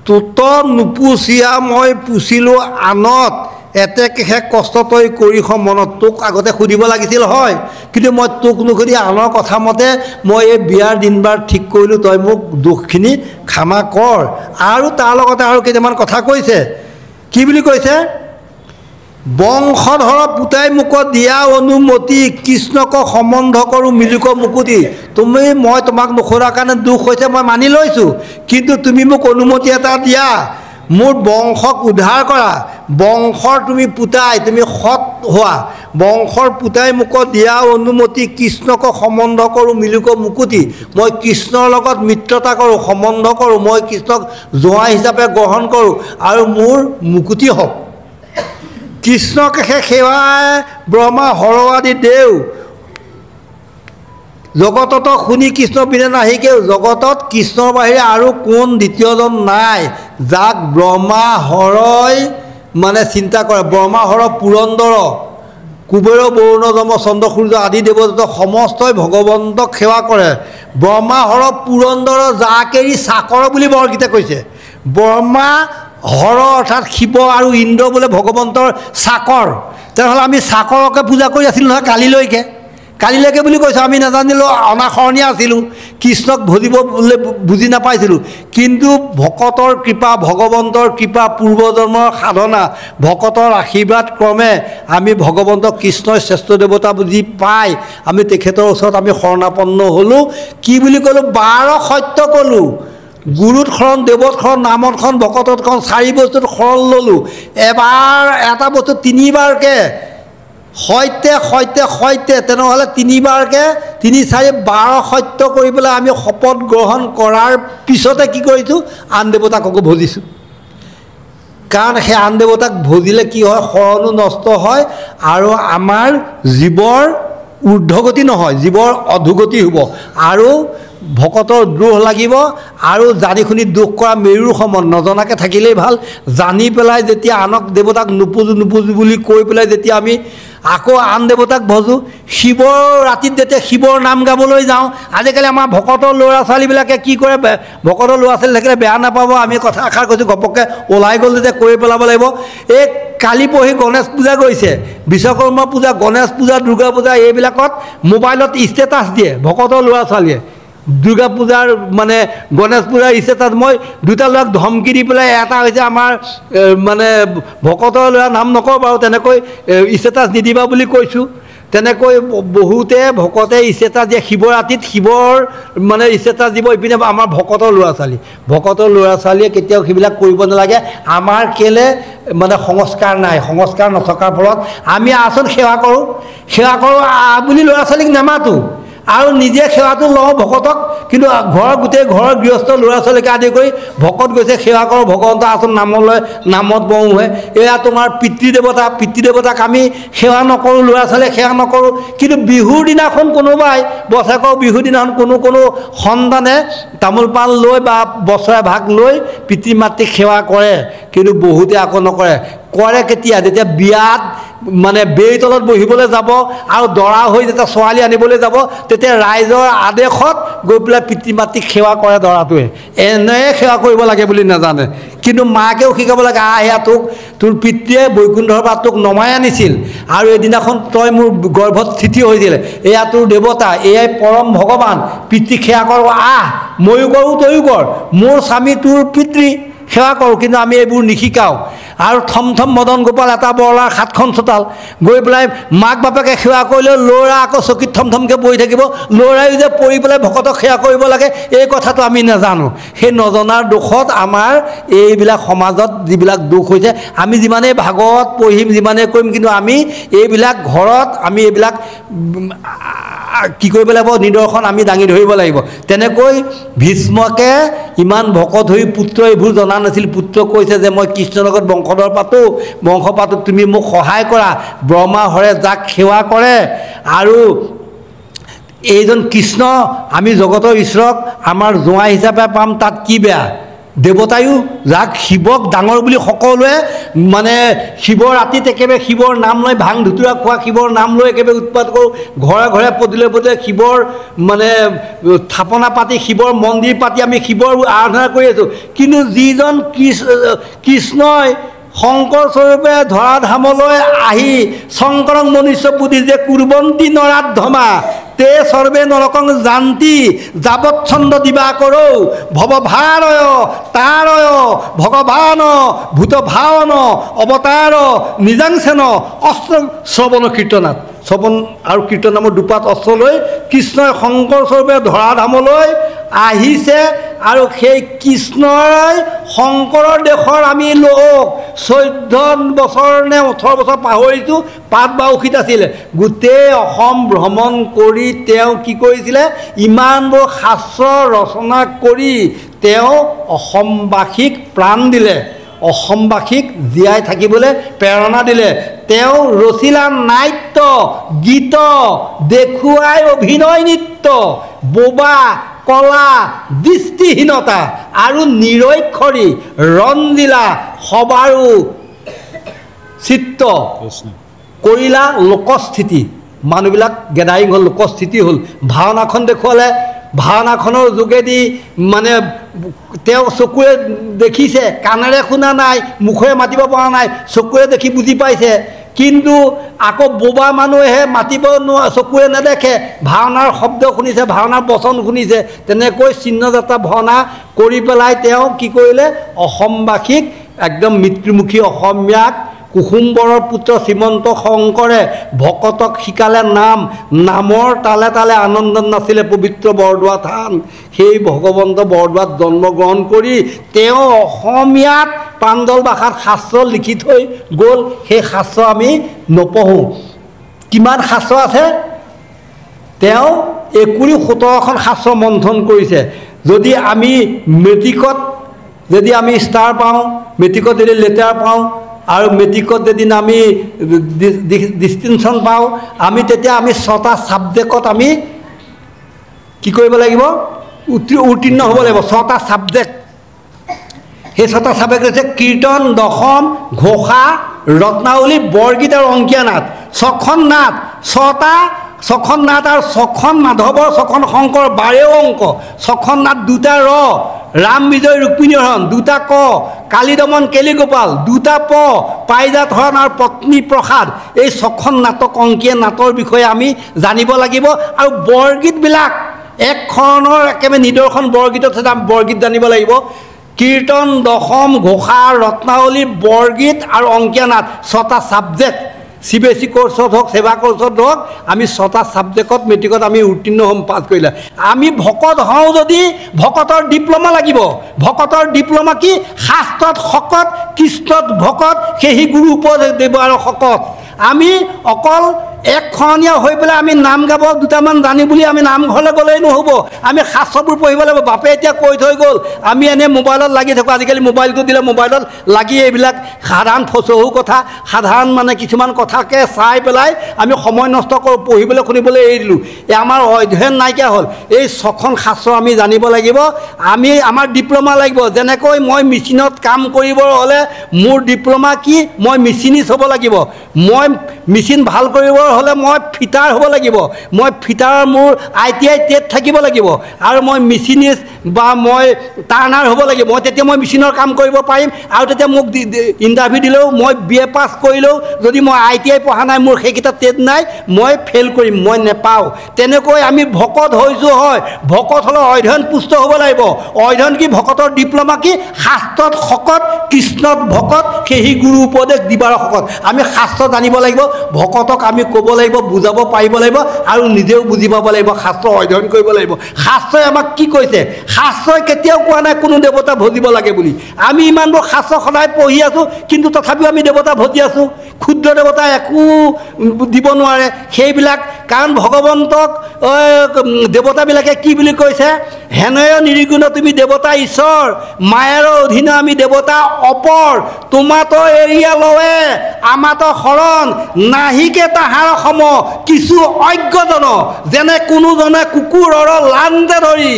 তোত নুপুচিয়া মই পুচিলোঁ আনত এতেকেহে কষ্ট তই কৰি মনত তোক আগতে সুধিব লাগিছিল হয় কিন্তু মই তোক নুসুধি আনৰ কথা মতে মই এই বিয়াৰ দিনবাৰ ঠিক কৰিলোঁ তই মোক দুখখিনি ক্ষমা কৰ আৰু তাৰ লগতে আৰু কেইটামান কথা কৈছে কি বুলি কৈছে বংশধৰ পুতাই মোক দিয়া অনুমতি কৃষ্ণক সম্বন্ধ কৰোঁ মিলিক মুকুতি মই তোমাক নোসোধাৰ কাৰণে দুখ হৈছে মই মানি লৈছোঁ কিন্তু তুমি মোক অনুমতি এটা দিয়া মোৰ বংশক উদ্ধাৰ কৰা বংশৰ তুমি পুতাই তুমি সৎ হোৱা বংশৰ পুতাই মোক দিয়া অনুমতি কৃষ্ণক সম্বন্ধ কৰোঁ মিলিক মুকুতি মই কৃষ্ণৰ লগত মিত্ৰতা কৰোঁ সম্বন্ধ কৰোঁ মই কৃষ্ণক জোঁৱাই হিচাপে গ্ৰহণ কৰোঁ আৰু মোৰ মুকুতি হওক কৃষ্ণকে সেৱাই ব্ৰহ্মা হৰৱাদী দেও জগতত শুনি কৃষ্ণ বিনে নাহিকেও জগতত কৃষ্ণৰ বাহিৰে আৰু কোন দ্বিতীয়জন নাই যাক ব্ৰহ্মা হৰই মানে চিন্তা কৰে ব্ৰহ্মা হৰ পুৰন্দৰ কুবেৰ বৰুণ যম চন্দ্ৰ সূৰ্য আদি দেৱতা সমস্তই ভগৱন্তক সেৱা কৰে ব্ৰহ্মা হৰ পুৰন্দৰ জাকেৰি চাকৰ বুলি বৰগীতে কৈছে ব্ৰহ্মা হৰ অৰ্থাৎ শিৱ আৰু ইন্দ্ৰ বোলে ভগৱন্তৰ চাকৰ তেনেহ'লে আমি চাকৰকে পূজা কৰি আছিলোঁ নহয় কালিলৈকে বুলি কৈছোঁ আমি নাজানিলোঁ অনাসৰণীয়া আছিলোঁ কৃষ্ণক ভজিব বোলে বুজি নাপাইছিলোঁ কিন্তু ভকতৰ কৃপা ভগৱন্তৰ কৃপা পূৰ্বজন্মৰ সাধনা ভকতৰ আশীৰ্বাদ ক্ৰমে আমি ভগৱন্তক কৃষ্ণৰ শ্ৰেষ্ঠ দেৱতা বুজি পাই আমি তেখেতৰ ওচৰত আমি শৰণাপন্ন হ'লোঁ কি বুলি ক'লোঁ 12 সত্য ক'লোঁ গুৰুত শৰণ দেৱত শৰণ নামত শৰণ ভকতত শৰণ 4 বস্তুত শৰণ ল'লোঁ এবাৰ এটা বস্তু 3বাৰকৈ সত্য তেনেহ'লে 3বাৰকৈ 3 4 12 সত্য কৰি পেলাই আমি শপত গ্ৰহণ কৰাৰ পিছতে কি কৰিছোঁ আন দেৱতাক আকৌ ভজিছোঁ কাৰণ সেই আন দেৱতাক ভজিলে কি হয় শৰণো নষ্ট হয় আৰু আমাৰ জীৱৰ ঊৰ্ধ্বগতি নহয় জীৱৰ অধোগতি হ'ব আৰু ভকতৰ দ্ৰোহ লাগিব আৰু জানি শুনি দুখ কৰা মেৰুৰ সমান নজনাকৈ থাকিলেই ভাল জানি পেলাই যেতিয়া আনক দেৱতাক নুপুজো বুলি কৈ পেলাই যেতিয়া আমি আকৌ আন দেৱতাক ভজোঁ শিৱৰ ৰাতিত যেতিয়া শিৱৰ নাম গাবলৈ যাওঁ আজিকালি আমাৰ ভকতৰ ল'ৰা ছোৱালীবিলাকে কি কৰে ভকতৰ ল'ৰা ছোৱালী থাকিলে বেয়া নাপাব আমি কথা এষাৰ কৈছোঁ ঘপককৈ ওলাই গ'ল যেতিয়া কৰি পেলাব লাগিব এই কালি পৰহি গণেশ পূজা গৈছে বিশ্বকৰ্মা পূজা গণেশ পূজা দুৰ্গা পূজা এইবিলাকত মোবাইলত ষ্টেটাছ দিয়ে ভকতৰ ল'ৰা ছোৱালীয়ে দুৰ্গা পূজাৰ মানে গণেশ পূজাৰ ষ্টেটাছ মই দুটা ল'ৰাক ধমকি দি পেলাই এটা হৈছে আমাৰ মানে ভকতৰ ল'ৰা নাম নকওঁ বাৰু তেনেকৈ ষ্টেটাছ নিদিবা বুলি কৈছোঁ তেনেকৈ বহুতে ভকতে ষ্টেটাছ দিয়ে শিৱৰাত্ৰিত শিৱৰ মানে ষ্টেটাছ দিব ইপিনে আমাৰ ভকতৰ ল'ৰা ছোৱালীয়ে কেতিয়াও সেইবিলাক কৰিব নালাগে আমাৰ কেলে মানে সংস্কাৰ নাই সংস্কাৰ নথকাৰ ফলত আমি আচল সেৱা কৰোঁ বুলি ল'ৰা ছোৱালীক নামাতোঁ আৰু নিজে সেৱাটো লওঁ ভকতক, কিন্তু ঘৰৰ গোটেই ঘৰৰ গৃহস্থ ল'ৰা ছোৱালীকে আদি কৰি ভকত গৈছে সেৱা কৰোঁ, ভগৱন্ত আচৰণ নামলৈ নামত বহোঁহে। এয়া তোমাৰ পিতৃদেৱতাক আমি সেৱা নকৰোঁ, ল'ৰা ছোৱালীয়ে সেৱা নকৰোঁ। কিন্তু বিহুৰ দিনাখন কোনোবাই বছৰেকৰ বিহুৰ দিনাখন কোনো সন্তানে তামোল পাণ লৈ বা বছৰে ভাগ লৈ পিতৃ মাতৃক সেৱা কৰে, কিন্তু বহুতে আকৌ নকৰে। কৰে কেতিয়া? যেতিয়া বিয়াত মানে বেই তলত বহিবলৈ যাব আৰু দৰা হৈ যেতিয়া ছোৱালী আনিবলৈ যাব, তেতিয়া ৰাইজৰ আদেশত গৈ পেলাই পিতৃ মাতৃক সেৱা কৰে দৰাটোৱে। এনেয়ে সেৱা কৰিব লাগে বুলি নাজানে, কিন্তু মাকেও শিকাব লাগে, এয়া তোৰ পিতৃয়ে বৈকুণ্ঠৰ পৰা তোক নমাই আনিছিল আৰু এদিনাখন তই মোৰ গৰ্ভত স্থিতি হৈছিল, এয়া তোৰ দেৱতা, এয়াই পৰম ভগৱান, পিতৃক সেৱা কৰ, ময়ো কৰোঁ তয়ো কৰ, মোৰ স্বামী তোৰ পিতৃ সেৱা কৰোঁ। কিন্তু আমি এইবোৰ নিশিকাওঁ। আৰু থম মদন গোপাল এটা বৰলাৰ 7খন চোতাল গৈ পেলাই মাক বাপেকে সেৱা কৰিলেও ল'ৰা আকৌ চকীত থমকৈ বহি থাকিব। ল'ৰায়ো যে পৰি পেলাই ভকতক সেৱা কৰিব লাগে এই কথাটো আমি নাজানো। সেই নজনাৰ দোষত আমাৰ এইবিলাক সমাজত যিবিলাক দুখ হৈছে, আমি যিমানেই ভাগৱত পঢ়িম, যিমানেই কৰিম, কিন্তু আমি এইবিলাক ঘৰত আমি এইবিলাক কি কৰিব লাগিব, নিদৰ্শন আমি দাঙি ধৰিব লাগিব। তেনেকৈ ভীষ্মকে ইমান ভকত হৈ পুত্ৰ এইবোৰ জনা নাছিল। পুত্ৰ কৈছে যে মই কৃষ্ণৰ লগত বংশ পাতো, তুমি মোক সহায় কৰা। ব্ৰহ্মা হৰে যাক সেৱা কৰে, আৰু এইজন কৃষ্ণ আমি জগতৰ ঈশ্বৰক আমাৰ জোঁৱাই হিচাপে পাম, তাত কি বেয়া? দেৱতায়ো যাক শিৱক ডাঙৰ বুলি সকলোৱে মানে শিৱৰ ৰাতিত একেবাৰে শিৱৰ নাম লৈ ভাং ধুতুৰা খোৱা, শিৱৰ নাম লৈ একেবাৰে উৎপাত কৰোঁ, ঘৰে ঘৰে পদূলিয়ে শিৱৰ মানে থাপনা পাতি, শিৱৰ মন্দিৰ পাতি আমি শিৱৰ আৰাধনা কৰি আছোঁ। কিন্তু যিজন কৃষ্ণই শংকৰ স্বৰূপে ধৰাধামলৈ আহি শংকৰং মনুষ্য বুদ্ধি যে কুৰ্বন্তী নৰাধমা তে সৰ্বে নৰকং জান্তি যাৱচ্ছন্দ দিবা কৰৌ ভৱভাৰয় তাৰয় ভগৱান ভূত ভাৱন অৱতাৰ নিজাংসেন অস্ত্ৰ শ্ৰৱণ কীৰ্তনাথ। শ্ৰৱণ আৰু কীৰ্তন নামৰ দুপাত অস্ত্ৰ লৈ কৃষ্ণই শংকৰ স্বৰূপে ধৰাধামলৈ আহিছে। আৰু সেই কৃষ্ণই শংকৰৰ দেশৰ আমি লোক 14 বছৰ নে 18 বছৰ পাহৰিছোঁ, পাত বাউসীত আছিলে। গোটেই অসম ভ্ৰমণ কৰি তেওঁ কি কৰিছিলে, ইমানবোৰ শাস্ত্ৰ ৰচনা কৰি তেওঁ অসমবাসীক প্ৰাণ দিলে, অসমবাসীক জীয়াই থাকিবলৈ প্ৰেৰণা দিলে। তেওঁ ৰচিলা নাট্য গীত, দেখুৱাই অভিনয় নৃত্য, বোবা কলা, দৃষ্টিহীনতা আৰু নিৰক্ষৰী ৰঞ্জিলা সবাৰো চিত্ত কৰিলা লোকস্থিতি। মানুহবিলাক গেদাৰিং হ'ল, লোকস্থিতি হ'ল। ভাওনাখন দেখুৱালে, ভাওনাখনৰ যোগেদি মানে তেওঁ চকুৰে দেখিছে, কাণেৰে শুনা নাই, মুখেৰে মাতিব পৰা নাই, চকুৰে দেখি বুজি পাইছে। কিন্তু আকৌ বোবা মানুহে মাতিব চকুৰে নেদেখে, ভাওনাৰ শব্দ শুনিছে, ভাওনাৰ বচন শুনিছে। তেনেকৈ চিহ্নযাত্ৰা ভাওনা কৰি পেলাই তেওঁ কি কৰিলে, অসমবাসীক একদম মৃত্যুমুখী অসমীয়াক কুসুম্বৰৰ পুত্ৰ শ্ৰীমন্ত শংকৰে ভকতক শিকালে নাম, নামৰ তালে তালে আনন্দত নাছিলে পবিত্ৰ বৰদোৱা থান। সেই ভগৱন্ত বৰদোৱাত জন্মগ্ৰহণ কৰি তেওঁ অসমীয়াত প্ৰাঞ্জল ভাষাত শাস্ত্ৰ লিখি থৈ গ'ল। সেই শাস্ত্ৰ আমি নপঢ়োঁ। কিমান শাস্ত্ৰ আছে? তেওঁ 17খন শাস্ত্ৰ মন্থন কৰিছে। যদি আমি মেট্ৰিকত যদি আমি ষ্টাৰ পাওঁ, মেট্ৰিকত যদি লেটাৰ পাওঁ, আৰু মেট্ৰিকত যদি আমি ডিষ্টিংশ্যন পাওঁ, আমি তেতিয়া আমি 6টা ছাবজেক্টত আমি কি কৰিব লাগিব, উত্তীৰ্ণ হ'ব লাগিব। 6টা ছাবজেক্ট। সেই 6টা ছাবজেক্ট হৈছে কীৰ্তন, দশম, ঘোষা, ৰত্নাৱলী, বৰগীত আৰু অংকীয়া নাট। 6খন নাট, 6খন নাট আৰু 6খন মাধৱৰ, 6খন শংকৰ, 12 অংক। 6খন নাট, 2টা ৰ, ৰাম বিজয় ৰুক্মিণী হৰণ, 2টা ক, কালী দমন কেলি গোপাল, 2টা প, পাৰিজাত হৰণ আৰু পত্নী প্ৰসাদ। এই 6খন নাটক, অংকীয়া নাটৰ বিষয়ে আমি জানিব লাগিব। আৰু বৰগীতবিলাক একখনৰ একেবাৰে নিদৰ্শন বৰগীতত আমি বৰগীত জানিব লাগিব। কীৰ্তন, দশম, ঘোষা, ৰত্নাৱলী, বৰগীত আৰু অংকীয়া নাট, 6টা ছাবজেক্ট। CBSE কোৰ্চত হওক, সেৱা কোৰ্চত হওক, আমি 6টা ছাবজেক্টত মেট্ৰিকত আমি উত্তীৰ্ণ হ'ম পাছ কৰিলে। আমি ভকত হওঁ যদি ভকতৰ ডিপ্ল'মা লাগিব। ভকতৰ ডিপ্ল'মা কি? শাস্ত্ৰত শকত, কৃষ্ণত ভকত, সেহি গুৰু উপদেশ দেৱ আৰু শকত। আমি অকল একখনীয়া হৈ পেলাই আমি নাম গাব দুটামান জানি বুলি আমি নামঘৰলৈ গ'লেই নহ'ব, আমি শাস্ত্ৰবোৰ পঢ়িব লাগিব। বাপে এতিয়া কৈ থৈ গ'ল, আমি এনেই মোবাইলত লাগি থাকোঁ। আজিকালি মোবাইলটো দিলে মোবাইলত লাগি এইবিলাক সাধাৰণ ফচহু কথা, সাধাৰণ মানে কিছুমান কথাকে চাই পেলাই আমি সময় নষ্ট কৰোঁ, পঢ়িবলৈ শুনিবলৈ এৰি দিলোঁ। এই আমাৰ অধ্যয়ন নাইকিয়া হ'ল। এই 6খন শাস্ত্ৰ আমি জানিব লাগিব। আমাৰ ডিপ্ল'মা লাগিব। যেনেকৈ মই মেচিনত কাম কৰিব হ'লে মোৰ ডিপ্ল'মা কি, মই মেচিনিষ্ট হ'ব লাগিব। মই মেচিন ভাল কৰিব হ'লে মই ফিটাৰ হ'ব লাগিব। মই ফিটাৰৰ মোৰ ITI টেট থাকিব লাগিব। আৰু মই মেচিনিষ্ট বা মই টাৰ্ণাৰ হ'ব লাগিব। তেতিয়া মই মেচিনৰ কাম কৰিব পাৰিম। আৰু তেতিয়া মোক ইণ্টাৰভিউ দিলেও মই BA পাছ কৰিলেও যদি মই ITI পঢ়া নাই, মোৰ সেইকেইটা টেট নাই, মই ফেইল কৰিম, মই নেপাওঁ। তেনেকৈ আমি ভকত হৈছোঁ হয়, ভকত হ'লে অধ্যয়ন পুষ্ট হ'ব লাগিব। অধ্যয়ন কি, ভকতৰ ডিপ্ল'মা কি, শাস্ত্ৰত শকত কৃষ্ণত ভকত সেহি গুৰু উপদেশ দিবাৰ শকত। আমি শাস্ত্ৰ জানিব লাগিব, ভকতক আমি ক'ব লাগিব, বুজাব পাৰিব লাগিব, আৰু নিজেও বুজি পাব লাগিব, শাস্ত্ৰ অধ্যয়ন কৰিব লাগিব। শাস্ত্ৰই আমাক কি কৈছে? শাস্ত্ৰই কেতিয়াও কোৱা নাই কোনো দেৱতা ভজিব লাগে বুলি। আমি ইমানবোৰ শাস্ত্ৰ সদায় পঢ়ি আছোঁ, কিন্তু তথাপিও আমি দেৱতা ভজি আছোঁ। ক্ষুদ্ৰ দেৱতা একো দিব নোৱাৰে সেইবিলাক, কাৰণ ভগৱন্তক দেৱতাবিলাকে কি বুলি কৈছে? হেনয় নিৰ্গুণ তুমি দেৱতা ঈশ্বৰ, মায়াৰ অধীনে আমি দেৱতা অপৰ, তোমাতো এৰিয়া লৱে আমাতো শৰণ, নাহিকে তাহাৰ সম কিছু অজ্ঞজন, যেনে কোনোজনে কুকুৰৰ লাঞ্জে ধৰি,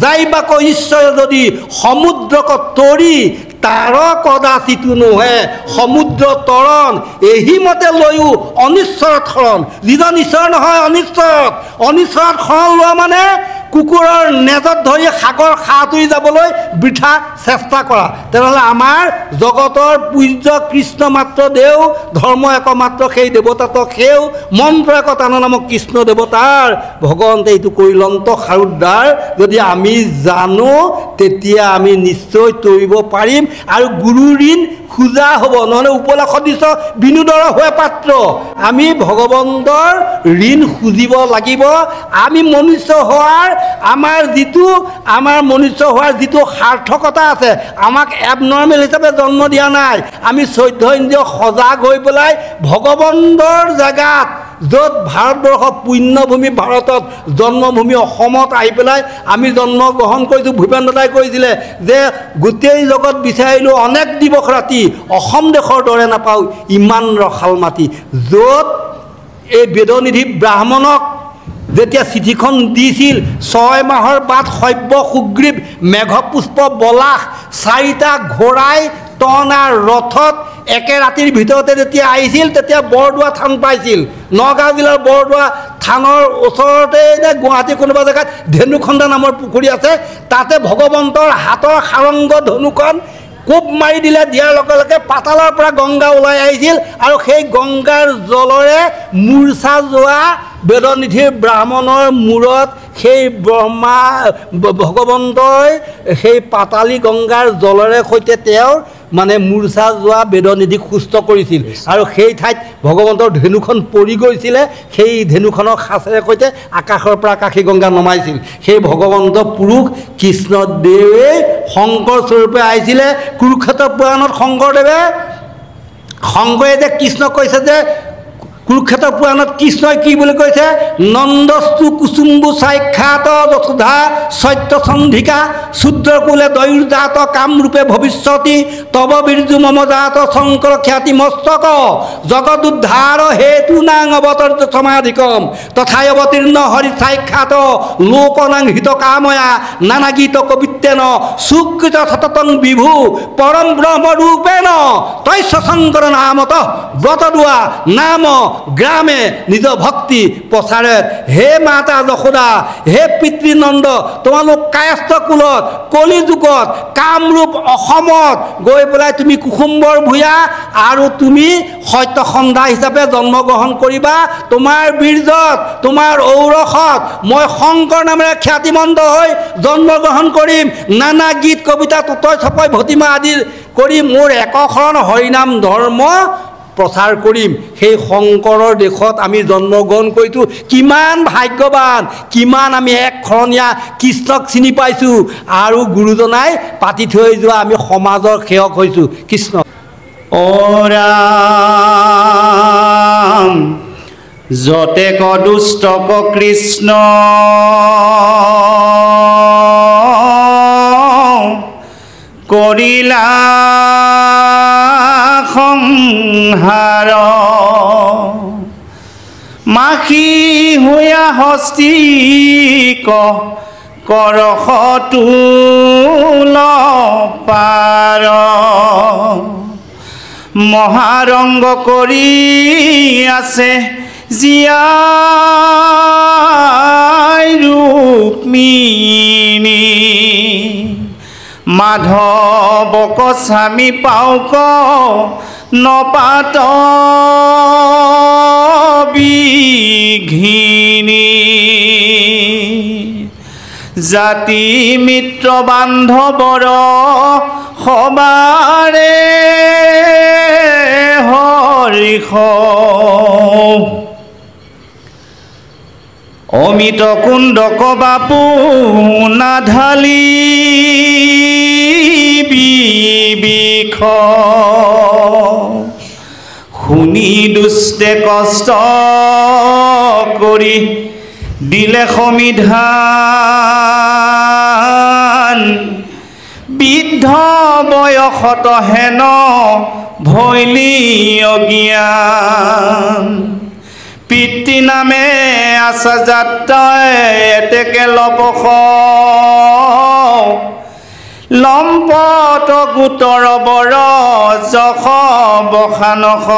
যাইবাক ঈশ্বৰ যদি সমুদ্ৰক তৰি, তাৰ কদাচিতো নোহে সমুদ্ৰ তৰণ, এহিমতে লৈও অনিশ্বৰত শৰণ। যিজন ঈশ্বৰ নহয় অনিশ্বৰত শৰণ লোৱা মানে কুকুৰৰ নেজত ধৰি সাগৰ সাঁতুৰি যাবলৈ বৃথা চেষ্টা কৰা। তেনেহ'লে আমাৰ জগতৰ পূজ্য কৃষ্ণ মাত্ৰ দেও, ধৰ্ম একমাত্ৰ সেই দেৱতাটো সেও, মন্ত্ৰ একতা নামক কৃষ্ণ দেৱতাৰ ভগৱন্তে এইটো কৰিলন্ত সাৰোদ্ধাৰ যদি আমি জানো, তেতিয়া আমি নিশ্চয় তৰিব পাৰিম। আৰু গুৰু ঋণ খোজা হ'ব, নহ'লে উপলক্ষ দৃশ্য বিনোদৰ হোৱা পাত্ৰ। আমি ভগৱন্তৰ ঋণ খুজিব লাগিব। আমি মনুষ্য হোৱাৰ আমাৰ মনুষ্য হোৱাৰ যিটো সাৰ্থকতা আছে, আমাক এবনৰ্মেল হিচাপে জন্ম দিয়া নাই। আমি 14 ইন্দ্ৰিয় সজাগ হৈ পেলাই ভগৱন্তৰ জেগাত, য'ত ভাৰতবৰ্ষ পুণ্যভূমি, ভাৰতত জন্মভূমি অসমত আহি পেলাই আমি জন্মগ্ৰহণ কৰিছোঁ। ভূপেন দাদাই কৈছিলে যে গোটেই জগত বিচাৰিলোঁ অনেক দিৱস ৰাতি, অসম দেশৰ দৰে নাপাওঁ ইমান ৰসাল মাটি। য'ত এই বেদনিধি ব্ৰাহ্মণক যেতিয়া চিঠিখন দিছিল, 6 মাহৰ বাট সব্য সুগ্ৰীৱ মেঘপুষ্প বলাস 4টা ঘোঁৰাই টনা ৰথত একে ৰাতিৰ ভিতৰতে যেতিয়া আহিছিল, তেতিয়া বৰদোৱা থান পাইছিল। নগাঁও জিলাৰ বৰদোৱা থানৰ ওচৰতে গুৱাহাটী কোনোবা জেগাত ধেনুখন্দা নামৰ পুখুৰী আছে, তাতে ভগৱন্তৰ হাতৰ সাৰংগ ধনুখন কোব মাৰি দিয়াৰ লগে লগে পাতালৰ পৰা গংগা ওলাই আহিছিল। আৰু সেই গংগাৰ জলৰে মূৰ্ছা যোৱা বেদনিধিৰ ব্ৰাহ্মণৰ মূৰত সেই ভগৱন্তই সেই পাতালী গংগাৰ জলৰে সৈতে তেওঁৰ মানে মূৰ্ছা যোৱা বেদনিধিক সুস্থ কৰিছিল। আৰু সেই ঠাইত ভগৱন্তৰ ধেনুখন পৰি গৈছিলে, সেই ধেনুখনৰ সাঁচেৰে সৈতে আকাশৰ পৰা আকাশী গংগা নমাইছিল। সেই ভগৱন্ত পুৰুষ কৃষ্ণদেৱে শংকৰ স্বৰূপে আহিছিলে। কুৰুক্ষেত্ৰ পুৰাণত শংকৰে যে কৃষ্ণক কৈছে যে, কুৰুক্ষেত্ৰ পুৰাণত কৃষ্ণই কি বুলি কৈছে? নন্দস্তু কুচুম্বু সাক্ষাৎ যশোধা সত্যসন্ধিকা শূদ্ৰকুলে দৈৰ্জাত কামৰূপে ভৱিষ্যতি, তব বীৰ্যু মম জাত শংকৰ খ্যাতি মস্তক, জগদুদ্ধাৰ হেতু নাং অৱতৰ্য সমাধিকম, তথায় অৱতীৰ্ণ হৰি সাক্ষাৎ লোকনাং হিত কাময়া, নানা গীত কবিত্তেন সুকৃত সততং বিভু, পৰম ব্ৰহ্মৰূপেণ তৈশ্য শংকৰ নামত ব্ৰতদোৱা নাম গ্ৰামে নিজ ভক্তি প্ৰচাৰে। হে মাতা যশোদা, হে পিতৃনন্দ, তোমালোক কায়স্থ কুলত কলি যুগত কামৰূপ অসমত গৈ পেলাই তুমি কুসুম্বৰ ভূঞা আৰু তুমি সত্যসন্ধা হিচাপে জন্মগ্ৰহণ কৰিবা। তোমাৰ বীৰ্যত, তোমাৰ ঔৰসত মই শংকৰ নামেৰে খ্যাতিমন্ত হৈ জন্মগ্ৰহণ কৰিম। নানা গীত কবিতা তুতয় ছপয় ভতিমা আদি কৰি মোৰ একশৰণ হৰিনাম ধৰ্ম প্ৰচাৰ কৰিম। সেই শংকৰৰ দেশত আমি জন্মগ্ৰহণ কৰিছোঁ। কিমান ভাগ্যৱান, কিমান আমি একশৰণীয়া কৃষ্ণক চিনি পাইছোঁ, আৰু গুৰুজনাই পাতি থৈ যোৱা আমি সমাজৰ সেৱক হৈছোঁ। কৃষ্ণ ও ৰাম যতে ক দুষ্টক কৃষ্ণ কৰিলা সংহাৰ মাখি হৈয়া হস্তিক কৰশ তুল পাৰ মহাৰংগ কৰি আছে জীয়াই ৰুক্মিণী মাধৱক স্বামী পাওক নপাত বিঘিনী জাতি মিত্ৰ বান্ধৱৰ সবাৰে হৰিষ অমিত কুণ্ডক বাপু নাঢালি বিষ শুনি দুষ্টে কষ্ট কৰি দিলে সমিধান বৃদ্ধ বয়সত হেন ভৈলি অজ্ঞান পিতৃ নামে আছা যাত্ৰাই এতেকে লবস লম্পট গোটৰ বৰ যশ বসানস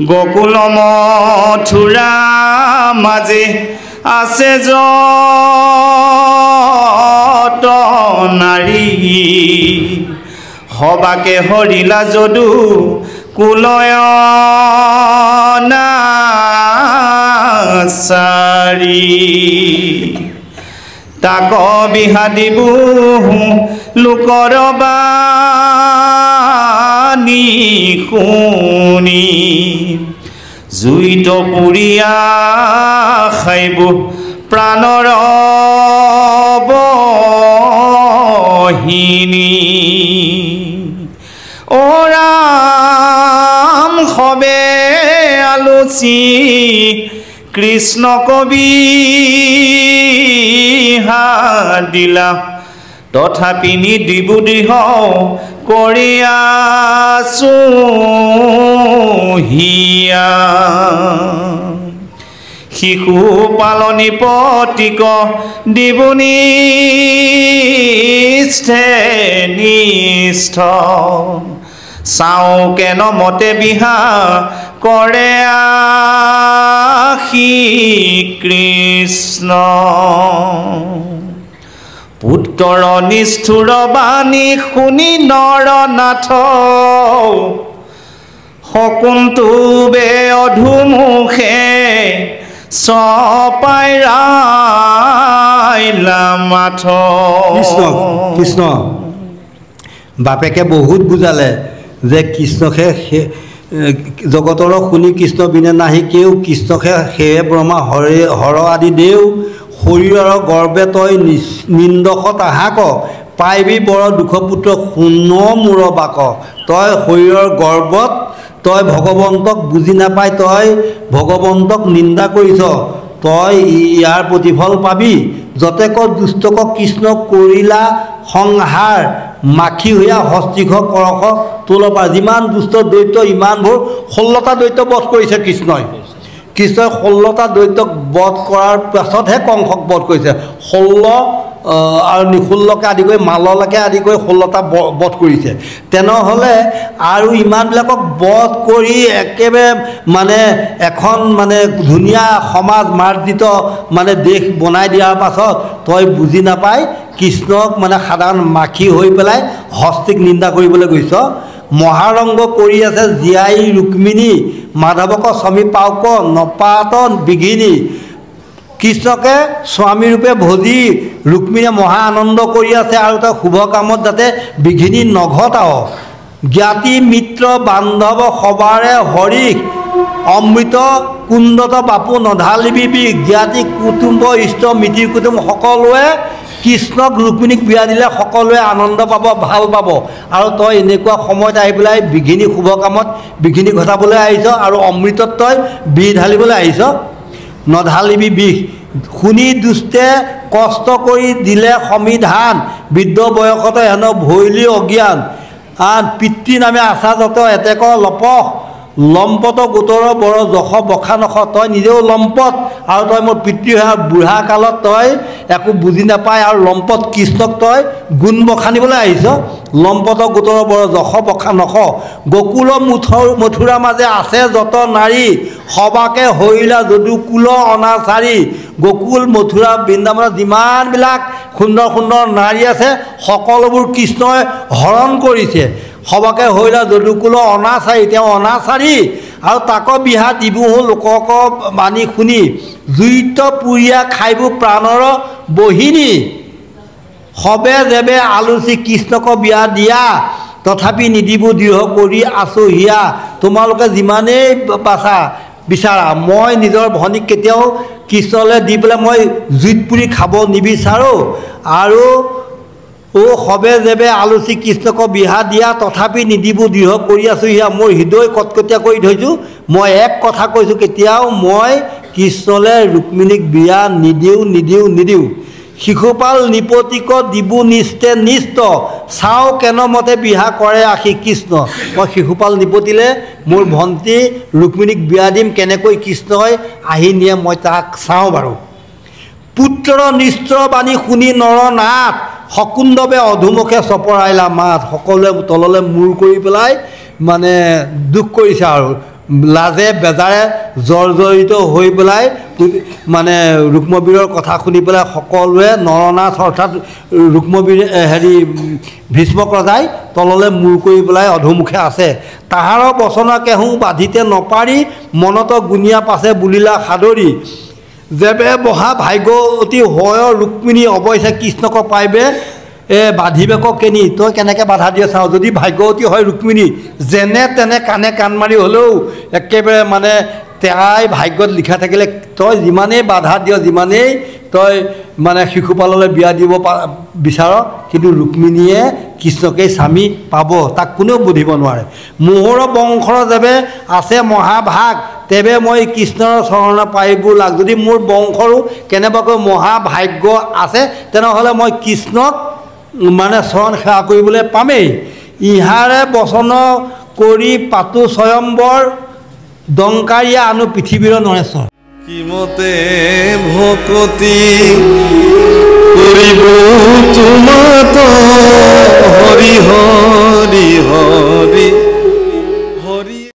গকুল মথুৰা মাজে আছে যত নাৰী সবাকে হৰিলা যদু কুলয় নাচাৰী তাক বিহাদিবু লোকৰ বাণী শুনি জুইত পুৰিয়া খাইব প্ৰাণৰ বহিনী ও ৰাম সবে আলোচি কৃষ্ণ কবি দিলা তথাপি নিদিবু দৃঢ় কৰি আছো হিয়া শিশু পালনি পতিক দিবুনি নিষ্ঠ চাওঁ কেন মতে বিহা কৰে আশী কৃষ্ণ পুত্ৰৰ নিষ্ঠুৰ বাণী শুনি নৰনাথ শকুন্তৱে অধুমুখে চপাই ৰাইলা মাথ কৃষ্ণ কৃষ্ণ বাপেকে বহুত বুজালে যে কৃষ্ণকে জগতৰ শুনি কৃষ্ণ বিনে নাহি কেও কৃষ্ণকে সেয়ে ব্ৰহ্মা হৰে হৰ আদি দেও শৰীৰৰ গৰ্বে তই নিন্দক তাহাক পাইবি বৰ দুখপুত্ৰ শুন মূৰ বাক তই শৰীৰৰ গৰ্বত তই ভগৱন্তক বুজি নাপাই তই ভগৱন্তক নিন্দা কৰিছ তই ইয়াৰ প্ৰতিফল পাবি যতেক দুষ্টক কৃষ্ণ কৰিলা সংহাৰ মাখি হৈয়া হস্তিখ কৰশ তোল পাৰ যিমান দুষ্ট দৈত্য ইমানবোৰ 16টা দৈত্য বধ কৰিছে কৃষ্ণই 16টা দৈত্যক বধ কৰাৰ পাছতহে কংসক বধ কৰিছে 16 আৰু নিষুল্লকে আদি কৰি মাললৈকে আদি কৰি 16টা বধ কৰিছে তেনেহ'লে আৰু ইমানবিলাকক বধ কৰি একেবাৰে মানে এখন মানে ধুনীয়া সমাজ মাৰ্জিত মানে দেশ বনাই দিয়াৰ পাছত তই বুজি নাপাই কৃষ্ণক মানে সাধাৰণ মাখি হৈ পেলাই হস্তিক নিন্দা কৰিবলৈ গৈছ মহাৰংগ কৰি আছে জীয়াই ৰুক্মিণী মাধৱক স্বামী পাওক নপাত বিঘিনী কৃষ্ণকে স্বামী ৰূপে ভজি ৰুক্মিণীয়ে মহা আনন্দ কৰি আছে আৰু তাৰ শুভ কামত যাতে বিঘিনী নঘটাও জ্ঞাতি মিত্ৰ বান্ধৱ সবাৰে হৰিক অমৃত কুণ্ডত বাপু নধালিবি জ্ঞাতি কুটুম্ব ইষ্ট মিতিৰ কুটুম সকলোৱে কৃষ্ণক ৰুক্মিণীক বিয়া দিলে সকলোৱে আনন্দ পাব, ভাল পাব। আৰু তই এনেকুৱা সময়ত আহি পেলাই বিঘিনি শুভ কামত বিঘিনি ঘটাবলৈ আহিছ আৰু অমৃতত তই বিষ ঢালিবলৈ আহিছ। নঢালিবি বিষ। শুনি দুষ্টে কষ্ট কৰি দিলে সমিধান, বৃদ্ধ বয়সতে হেনো ভৈলি অজ্ঞান। পিতৃ নামে আশা যত এতেক লপহ, লম্পত গোটৰ বৰ যশ বখা নখ। তই নিজেও লম্পট আৰু তই মোৰ পিতৃ হৈ বুঢ়া কালত তই একো বুজি নাপায় আৰু লম্পট কৃষ্ণক তই গুণ বখানিবলৈ আহিছ। লম্পত গোটৰ বৰ যশ বখা নখ, গকুল মথুৰা মাজে আছে যত নাৰী, সবাকে হৈলা যদু কুল অনাচাৰী। গকুল মথুৰা বৃন্দাবনত যিমানবিলাক সুন্দৰ সুন্দৰ নাৰী আছে সকলোবোৰ কৃষ্ণই হৰণ কৰিছে। সবাকে হৈলা যদুকুল অনাচাৰী, তেওঁ অনাচাৰী আৰু তাক বিহা দিবোহো লোকক মানি শুনি, জুইত পুৰীয়া খাইবোৰ প্ৰাণৰ বহিনী। সবে যেবে আলোচি কৃষ্ণক বিয়া দিয়া, তথাপি নিদিব দৃঢ় কৰি আছো হিয়া। তোমালোকে যিমানেই বিচাৰা, মই নিজৰ ভনীক কেতিয়াও কৃষ্ণলৈ দি পেলাই মই জুইত পুৰি খাব নিবিচাৰোঁ। আৰু সবে যেবে আলোচি কৃষ্ণক বিহা দিয়া, তথাপি নিদিব দৃঢ় কৰি আছোঁ হিয়া। মোৰ হৃদয় কটকটীয়া কৰি থৈছোঁ, মই এক কথা কৈছোঁ, কেতিয়াও মই কৃষ্ণলৈ ৰুক্মিণীক বিয়া নিদিওঁ। শিশুপাল নিপতিক দিবু নিষ্টে নিষ্ট, চাওঁ কেন মতে বিহা কৰে আশী কৃষ্ণ। মই শিশুপাল নিপতিলে মোৰ ভণ্টি ৰুক্মিণীক বিয়া দিম, কেনেকৈ কৃষ্ণই আহি নিয়ে মই তাক চাওঁ বাৰু। পুত্ৰৰ নিষ্ঠৰ বাণী শুনি নৰনাথ, শকুন্দৱে অধুমুখে চপৰাইলা মাত। সকলোৱে তললৈ মূৰ কৰি পেলাই মানে দুখ কৰিছে আৰু লাজে বেজাৰে জৰ্জৰিত হৈ পেলাই মানে ৰুক্মবীৰৰ কথা শুনি পেলাই সকলোৱে নৰনাথ অৰ্থাৎ ৰুক্মবীৰ ভীষ্মক ৰজাই তললৈ মূৰ কৰি পেলাই অধুমুখে আছে। তাহাৰ বচন কেহোঁ বাধিতে নপাৰি, মনত গুণিয়া পাছে বুলিলা সাদৰি। যেবে বহা ভাগ্যৱতী হয় ৰুক্মিণী, অৱশ্যে কৃষ্ণক পাইবে বাধিবেক কেনি। তই কেনেকৈ বাধা দিয়ে চাওঁ, যদি ভাগ্যৱতী হয় ৰুক্মিণী, যেনে তেনে কাণে কাণ মাৰি হ'লেও একেবাৰে মানে তাই ভাগ্যত লিখা থাকিলে তই যিমানেই বাধা দিয়, যিমানেই তই মানে শিশুপাললৈ বিয়া দিব বিচাৰ, কিন্তু ৰুক্মিণীয়ে কৃষ্ণকেই স্বামী পাব, তাক কোনেও বুধিব নোৱাৰে। মোহৰ বংশৰ যেবে আছে মহাভাগ, তেবে মই কৃষ্ণৰ চৰণ পাইবোৰ লাগ। যদি মোৰ বংশৰো কেনেবাকৈ মহাভাগ্য আছে, তেনেহ'লে মই কৃষ্ণক মানে চৰণ সেৱা কৰিবলৈ পামেই। ইহাৰে বচন কৰি পাতো স্বয়ম্বৰ, দংকাৰীয়া আনো পৃথিৱীৰ নৰেশ্বৰ। কিমতে ভকতি কৰিব তোমাত হৰিহ